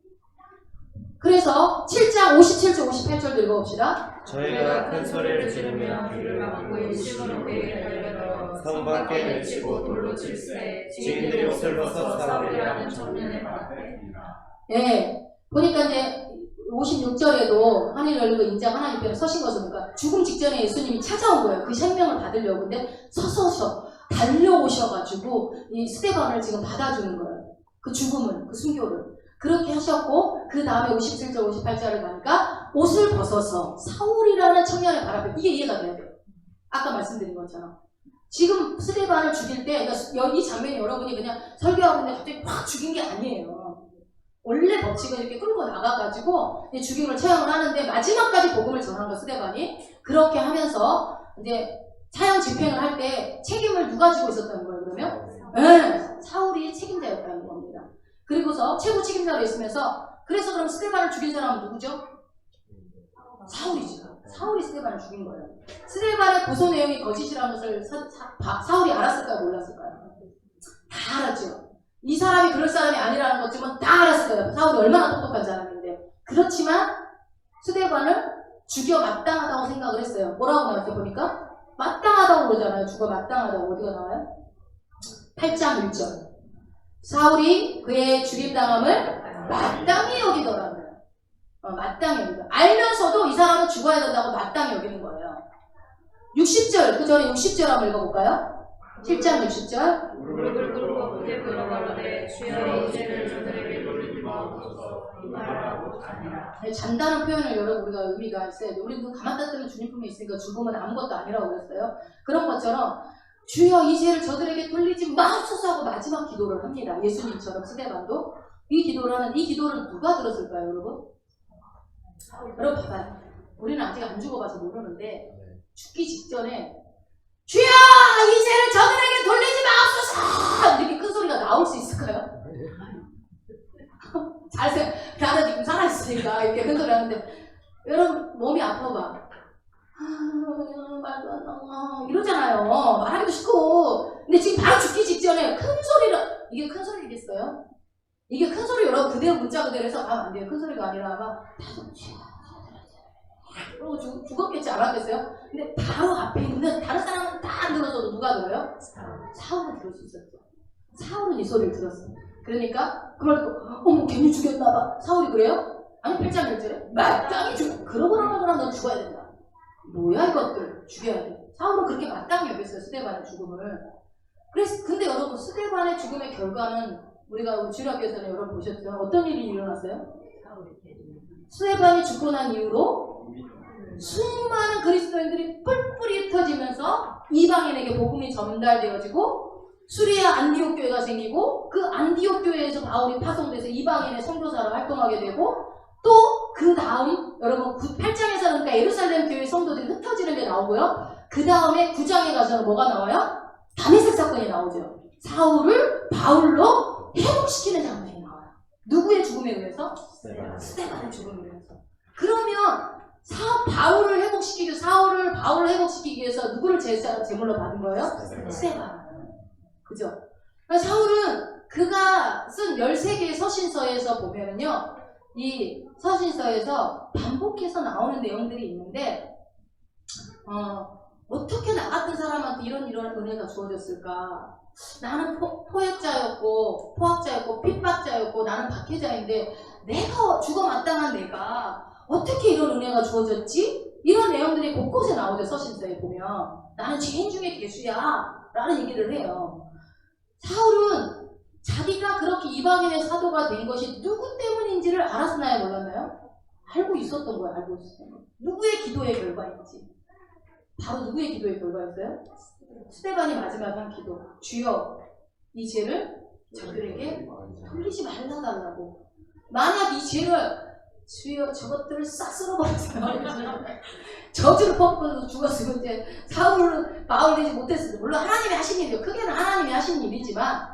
그래서 7장 57절 58절도 읽어봅시다. 저희가 큰 소리를 지르며 귀를 막고 일심으로 그에게 달려들어 성 밖에 내치고 돌로 칠세 증인들이 옷을 벗어 사울이라는 청년에 받았습니다. 네, 보니까 이제 56절에도 하늘 열리고 인자가 하나님 편에 서신 것을 보니까 죽음 직전에 예수님이 찾아온 거예요. 그 생명을 받으려고. 근데 서서 달려오셔가지고 이 스데반을 지금 받아주는 거예요. 그 죽음을, 그 순교를. 그렇게 하셨고, 그 다음에 57절 58절을 가니까 옷을 벗어서 사울이라는 청년을 바라보고, 이게 이해가 돼야 돼요. 아까 말씀드린 것처럼. 지금 스데반을 죽일 때, 그러니까 이 장면이 여러분이 그냥 설교하고 있는데 갑자기 확 죽인 게 아니에요. 원래 법칙은 이렇게 끌고 나가가지고 이제 죽임을 처형을 하는데 마지막까지 복음을 전한 거 스데반이. 그렇게 하면서 이제 사형 집행을 할 때 책임을 누가 지고 있었다는 거예요, 그러면? 네, 사울이 책임자였다는 겁니다. 그리고서 최고 책임자로 있으면서 그래서 그럼 스데반을 죽인 사람은 누구죠? 사울이죠. 사울이 스데반을 죽인 거예요. 스데반의 고소 내용이 거짓이라는 것을 사울이 알았을까요? 몰랐을까요? 다 알았죠. 이 사람이 그럴 사람이 아니라는 것쯤은 다 알았을 거예요. 사울이 얼마나 똑똑한 사람인데. 그렇지만 스데반을 죽여 마땅하다고 생각을 했어요. 뭐라고 나왔죠 보니까? 마땅하다고 그러잖아요. 죽어 마땅하다고. 어디가 나와요? 8장 1절. 사울이 그의 죽임당함을 마땅히 여기더라고요. 마땅히 여기더. 알면서도 이 사람은 죽어야 된다고 마땅히 여기는 거예요. 60절, 그 전에 60절 한번 읽어볼까요? 7장 60절. 무릎을 꿇고 크게 부르짖으되 주여 이제를 저들에게 돌리지 마옵소서 이 말하고 자니라. 잔다는 표현을 여러분 우리가 의미가 있어야 돼. 우리도 가만히 뜨면 주님 품에 있으니까 죽으면 아무것도 아니라고 그랬어요. 그런 것처럼 주여 이 죄를 저들에게 돌리지 마옵소서 하고 마지막 기도를 합니다. 예수님처럼 스데반도 이 기도를 누가 들었을까요, 여러분? 여러분 봐봐요. 우리는 아직 안 죽어봐서 모르는데 죽기 직전에 주여 이 죄를 저들에게 돌리지 마옵소서 이렇게 큰 소리가 나올 수 있을까요? 잘 생각, 나는 지금 살아있으니까 이렇게 큰 소리 하는데 여러분 몸이 아파봐. 말도 안 나와 이러잖아요. 말하기도 싫고. 근데 지금 바로 죽기 직전에 큰 소리로, 이게 큰 소리겠어요? 이게 큰 소리 여러분 그대로 문자 그대로 해서 가면 안 돼요. 큰 소리가 아니라 막 그러고 죽었겠지 않았겠어요? 근데 바로 앞에 있는 다른 사람은 다 안 들어서도 누가 들어요? 사울은 들을 수 있었죠. 사울은 이 소리를 들었어. 그러니까 그 말 듣고 어머 괜히 죽였나봐. 사울이 그래요? 아니 8장 1절에 마땅히 죽여. 그러고나면 넌 죽어야 된다. 뭐야 이것들 죽여야 돼. 사울은 그렇게 마땅히 여겼어요. 스데반의 죽음을. 그래서 근데 여러분 스데반의 죽음의 결과는 우리가 주일학교에서는 여러분 보셨죠? 어떤 일이 일어났어요? 스데반이 죽고 난 이후로 수많은 그리스도인들이 뿔뿔이 흩어지면서 이방인에게 복음이 전달되어지고 수리아 안디옥 교회가 생기고 그 안디옥 교회에서 바울이 파송돼서 이방인의 선교사로 활동하게 되고 또 그 다음 여러분 8장에서는 그러니까 예루살렘 교회 성도들이 흩어지는 게 나오고요. 그 다음에 9장에 가서는 뭐가 나와요? 다메섹 사건이 나오죠. 사울을 바울로 회복시키는 장면이 나와요. 누구의 죽음에 의해서? 스데반의 죽음에 의해서. 그러면 바울을 회복시키기 위해서 누구를 제물로 받은 거예요? 스데반. 그죠? 그러니까 사울은 그가 쓴 13개의 서신서에서 보면은요, 이 서신서에서 반복해서 나오는 내용들이 있는데, 어떻게 나 같은 사람한테 이런 은혜가 주어졌을까? 나는 포악자였고, 핍박자였고, 나는 박해자인데, 내가 죽어 마땅한 내가 어떻게 이런 은혜가 주어졌지? 이런 내용들이 곳곳에 나오죠, 서신서에 보면. 나는 죄인 중에 괴수야. 라는 얘기를 해요. 사울은 자기가 그렇게 이방인의 사도가 된 것이 누구 때문인지를 알았나요, 몰랐나요? 알고 있었던 거예요, 알고 있었던 거예요. 누구의 기도의 결과인지. 바로 누구의 기도의 결과였어요? 스데반이 마지막 한 기도. 주여, 이 죄를 저들에게 돌리지 말라달라고. 만약 이 죄를 주여 저것들을 싹 쓸어버렸어요. 저주를 퍼붓고 죽었으면 이제 바울이 되지 못했어요. 물론 하나님이 하신 일이죠. 크게는 하나님이 하신 일이지만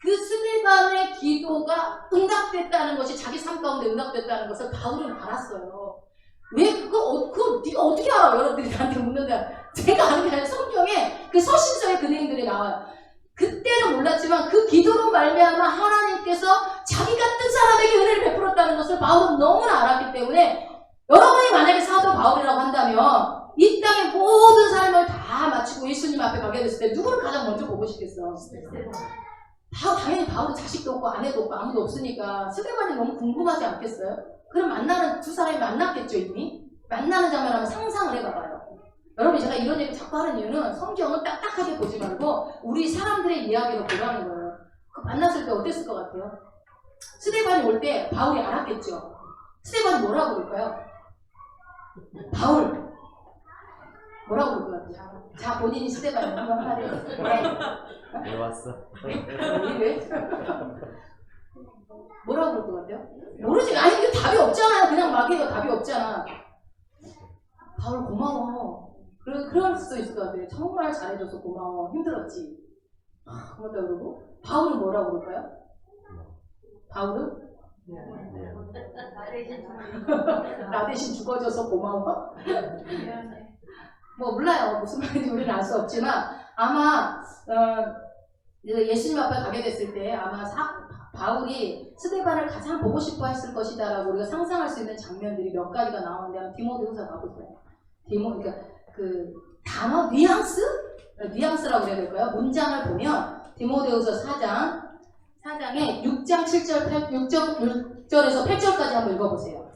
그 스데반의 기도가 응답됐다는 것이 자기 삶 가운데 응답됐다는 것을 바울은 알았어요. 왜 그거 네가 어떻게 알아? 여러분들이 나한테 묻는데 제가 아는 게 아니라 성경에 그 서신서에 그 내용들이 나와요. 그때는 몰랐지만 그 기도로 말미암아 하나님께서 자기 같은 사람에게 은혜를 베풀었다는 것을 바울은 너무나 알았기 때문에 여러분이 만약에 사도 바울이라고 한다면 이 땅의 모든 삶을 다 마치고 예수님 앞에 가게 됐을 때 누구를 가장 먼저 보고 싶겠어? 당연히 바울은 자식도 없고 아내도 없고 아무도 없으니까 스데반이 너무 궁금하지 않겠어요? 그럼 만나는 두 사람이 만났겠죠 이미? 만나는 장면을 한번 상상을 해봐봐요. 여러분 제가 이런 얘기 자꾸 하는 이유는 성경은 딱딱하게 보지 말고 우리 사람들의 이야기로 보라는 거예요. 그 만났을 때 어땠을 것 같아요? 스데반이 올 때 바울이 알았겠죠? 스데반이 뭐라고 그럴까요? 바울 뭐라고 그럴 것 같아요? 자 본인이 스데반이 한번 하래요. 왜 왔어? 왜? 뭐라고 그럴 것 같아요? 모르지. 아니 근데 답이 없잖아요. 그냥 막 해요. 답이 없잖아. 바울 고마워. 그럴 수도 있을 것 같아요. 정말 잘해줘서 고마워. 힘들었지. 고맙다 그러고. 바울은 뭐라고 그럴까요? 바울은? 나 대신 죽어줘서 고마워. 뭐 몰라요. 무슨 말인지 우리는 알 수 없지만 아마 예수님 앞에 가게 됐을 때 아마 바울이 스데반을 가장 보고 싶어 했을 것이다라고 우리가 상상할 수 있는 장면들이 몇 가지가 나오는데 디모데후서 가보세요. 그러니까 그 단어 뉘앙스라고 그래야 될까요? 문장을 보면 디모데후서 4장에 6절에서 8절까지 한번 읽어보세요.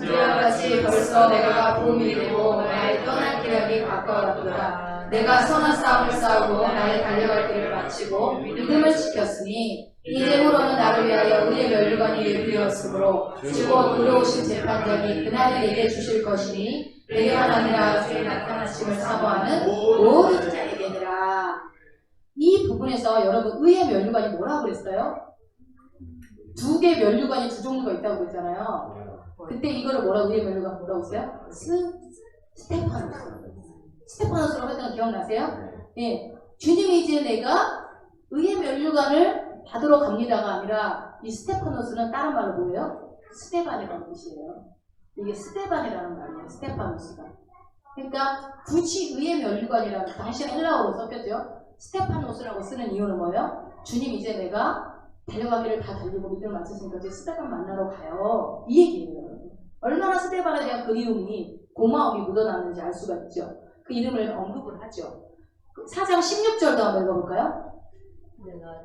이와 같이 벌써 내가 봄이 되고 나의 떠날 기약이 가까웠도다. 내가 선한 싸움을 싸우고 나의 달려갈 길을 마치고 믿음을 지켰으니 이제부로는 나를 위하여 의의 면류관이 예비되었으므로 주곧 의로우신 재판장이 그날을 내게 주실 것이니 내게만 아니라 주의 나타나심을 사모하는 모든 자에게니라. 이 부분에서 여러분 의의 면류관이 뭐라고 그랬어요? 두 개의 면류관이 두 종류가 있다고 그랬잖아요. 그때 이거를 의의 면류관 뭐라고 했어요? 스테파노스라고 했던 거 기억나세요? 예. 주님이 이제 내가 의의 면류관을 받으러 갑니다가 아니라 이 스테파노스는 다른 말로 뭐예요? 스테반이라는 뜻이에요. 이게 스테반이라는 말이에요. 스테파노스가. 그러니까 굳이 의의 면류관이라는 당시에 헬라어로 썼겠죠. 스테파노스라고 쓰는 이유는 뭐예요? 주님 이제 내가 달려가기를 다 달리고 믿음을 마쳤으니까 이제 스테반 만나러 가요. 이 얘기예요. 얼마나 스테반에 대한 그리움이 고마움이 묻어났는지 알 수가 있죠. 그 이름을 언급을 하죠. 4장 16절도 한번 읽어볼까요?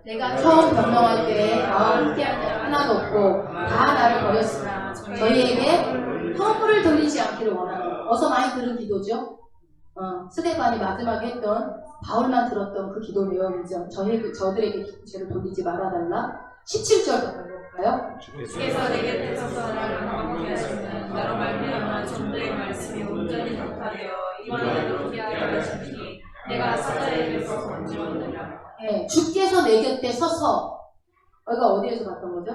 내가 처음 변명할 때 나와 함께한 자 하나도 없고 다 나를 버렸으나 저희에게 허물을 돌리지 않기를 원하는 어서 많이 들은 기도죠. 스데반이 마지막에 했던 바울만 들었던 그 기도 내용이죠. 저들에게 죄를 돌리지 말아달라. 17절도 읽어볼까요? 주께서 내 곁에 서서 나를 강하게 하시는 나로 말미암아 전도의 말씀이 온전히 격파되어 이만하도록 피하게 하시니 내가 사자에게서 건지었느냐. 네, 주께서 내 곁에 서서 이거 어디에서 봤던 거죠?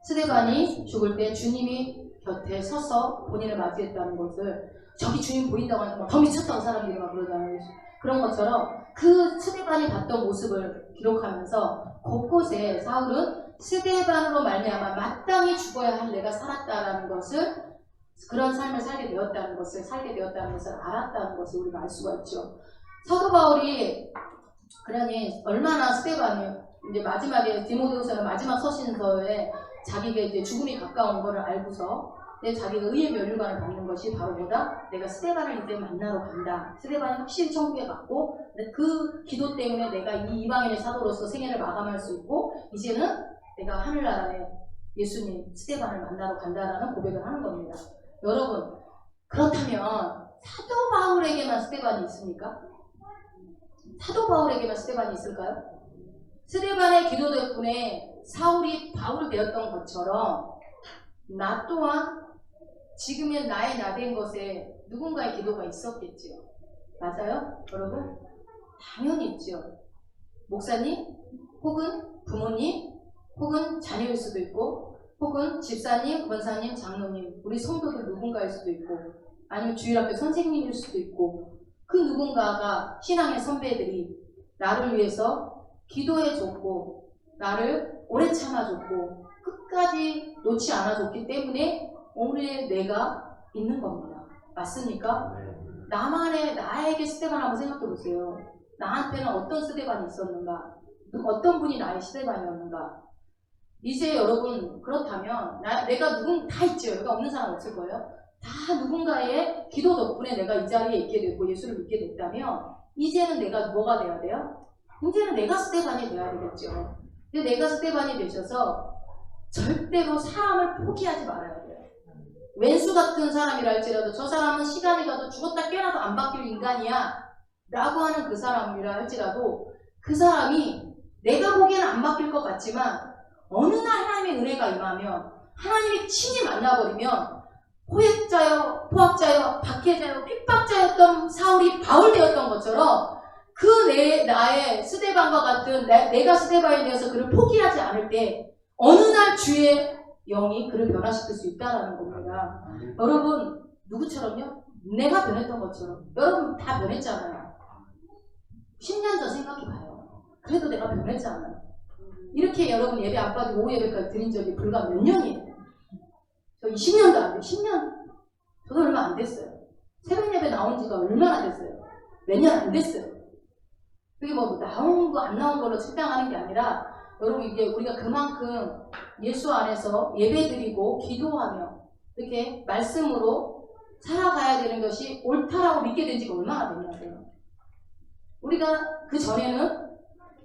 스데반이 죽을 때 주님이 곁에 서서 본인을 맞이했다는 것을 저기 주님 보인다고 하니까 더 미쳤다고 사람들이 막 그러잖아요. 그런 것처럼 그 스데반이 봤던 모습을 기록하면서 곳곳에 사울은 스데반으로 말미암아 마땅히 죽어야 할 내가 살았다라는 것을 그런 삶을 살게 되었다는 것을 알았다는 것을 우리가 알 수가 있죠. 사도 바울이 그러니 얼마나 스데반이 이제 마지막에 디모데후서는 마지막 서신서에 자기가 이제 죽음이 가까운 거를 알고서 자기가 의의 면류관을 받는 것이 바로 뭐다? 내가 스데반을 이제 만나러 간다. 스데반이 확실히 천국에 갔고 그 기도 때문에 내가 이 이방인의 사도로서 생애를 마감할 수 있고 이제는 내가 하늘나라에 예수님 스데반을 만나러 간다라는 고백을 하는 겁니다. 여러분 그렇다면 사도 바울에게만 스데반이 있습니까? 사도 바울에게만 스데반이 있을까요? 스데반의 기도 덕분에 사울이 바울 되었던 것처럼 나 또한 지금의 나의 나된 것에 누군가의 기도가 있었겠지요. 맞아요? 여러분? 당연히 있죠. 목사님, 혹은 부모님, 혹은 자녀일 수도 있고, 혹은 집사님, 권사님, 장로님, 우리 성도들 누군가일 수도 있고, 아니면 주일학교 선생님일 수도 있고, 그 누군가가 신앙의 선배들이 나를 위해서 기도해줬고, 나를 오래 참아줬고, 끝까지 놓지 않아줬기 때문에 오늘의 내가 있는 겁니다. 맞습니까? 나에게 스데반 한번 생각해 보세요. 나한테는 어떤 스데반이 있었는가? 어떤 분이 나의 스데반이었는가? 이제 여러분 그렇다면 내가 다 있죠. 여기 없는 사람 없을 거예요. 다 누군가의 기도 덕분에 내가 이 자리에 있게 되고 예수를 믿게 됐다면 이제는 내가 뭐가 돼야 돼요? 이제는 내가 스데반이 돼야 되겠죠. 근데 내가 스데반이 되셔서 절대로 사람을 포기하지 말아야 돼요. 왼수 같은 사람이라 할지라도 저 사람은 시간이 가도 죽었다 깨어나도 안 바뀔 인간이야 라고 하는 그 사람이라 할지라도 그 사람이 내가 보기에는 안 바뀔 것 같지만 어느 날 하나님의 은혜가 임하면 하나님이 친히 만나버리면 포획자여 포악자여 박해자여 핍박자였던 사울이 바울 되었던 것처럼 나의 스데반과 같은 내가 스데반이 되어서 그를 포기하지 않을 때 어느 날 주의 영이 그를 변화시킬 수 있다는 겁니다. 여러분 누구처럼요? 내가 변했던 것처럼. 여러분 다 변했잖아요. 10년 전 생각해봐요. 그래도 내가 변했잖아요. 이렇게 여러분 예배 안 빠지고 오후 예배까지 드린 적이 불과 몇 년이에요. 저 20년도 안 돼요. 10년. 저도 얼마 안 됐어요. 새벽 예배 나온 지가 얼마나 됐어요. 몇 년 안 됐어요. 그게 뭐 나온 거 안 나온 걸로 측량하는 게 아니라 여러분 이게 우리가 그만큼 예수 안에서 예배드리고 기도하며 이렇게 말씀으로 살아가야 되는 것이 옳다라고 믿게 된 지가 얼마나 됐냐고요. 우리가 그 전에는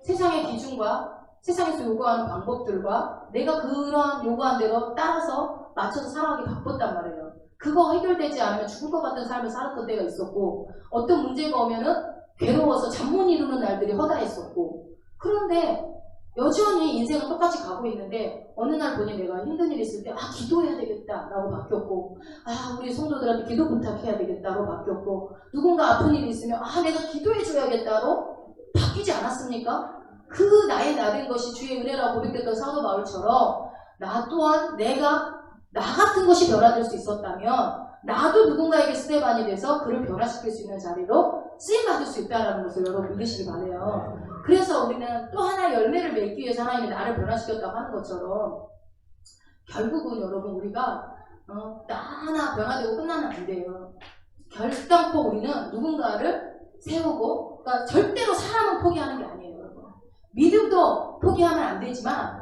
세상의 기준과 세상에서 요구하는 방법들과 내가 그런 요구한 대로 따라서 맞춰서 살아가기 바빴단 말이에요. 그거 해결되지 않으면 죽을 것 같은 삶을 살았던 때가 있었고 어떤 문제가 오면은 괴로워서 잠 못 이루는 날들이 허다했었고 그런데 여전히 인생은 똑같이 가고 있는데 어느 날 보니 내가 힘든 일이 있을 때 기도해야 되겠다 라고 바뀌었고 우리 성도들한테 기도 부탁해야 되겠다로 바뀌었고 누군가 아픈 일이 있으면 내가 기도해 줘야겠다로 바뀌지 않았습니까? 그 나의 나된 것이 주의 은혜라고 고백했던 사도 바울처럼 나 또한 내가 나 같은 것이 변화될 수 있었다면 나도 누군가에게 스테반이 돼서 그를 변화시킬 수 있는 자리로 쓰임받을 수 있다는 것을 여러분 믿으시기 바라요. 그래서 우리는 또 하나의 열매를 맺기 위해서 하나님이 나를 변화시켰다고 하는 것처럼 결국은 여러분 우리가 나 하나 변화되고 끝나면 안 돼요. 결단코 우리는 누군가를 세우고 그러니까 절대로 사람은 포기하는 게 아니에요. 여러분. 믿음도 포기하면 안 되지만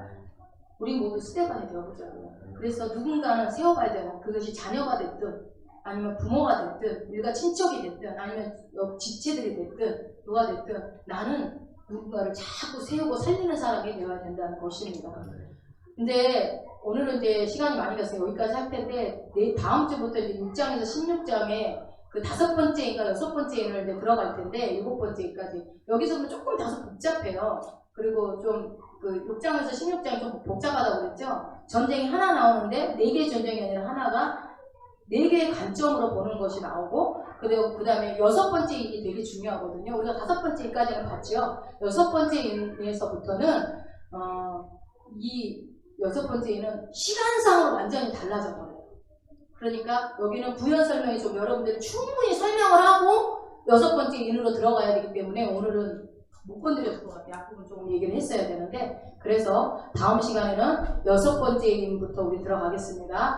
우리 모두 스테반이 되어보자고요. 그래서 누군가는 세워봐야 돼요. 그것이 자녀가 됐든 아니면 부모가 됐든 일가 친척이 됐든 아니면 지체들이 됐든 누가 됐든 나는 누군가를 자꾸 세우고 살리는 사람이 되어야 된다는 것입니다. 근데 오늘은 이제 시간이 많이 갔어요. 여기까지 할 텐데 다음 주부터 이제 6장에서 16장에 그 5번째인가 6번째를 이제 들어갈 텐데 7번째까지 여기서는 조금 다소 복잡해요. 그리고 좀 그 6장에서 16장이 좀 복잡하다고 그랬죠. 전쟁이 하나 나오는데 4개의 전쟁이 아니라 하나가 4개의 관점으로 보는 것이 나오고 그리고 그 다음에 6번째 인이 되게 중요하거든요. 우리가 5번째 인까지는 봤죠. 6번째 인에서부터는 이 6번째 인은 시간상으로 완전히 달라져 버려요. 그러니까 여기는 부연 설명이 좀 여러분들이 충분히 설명을 하고 6번째 인으로 들어가야 되기 때문에 오늘은 못 건드렸을 것 같아요. 앞부분 조금 얘기를 했어야 되는데 그래서 다음 시간에는 6번째 인부터 우리 들어가겠습니다.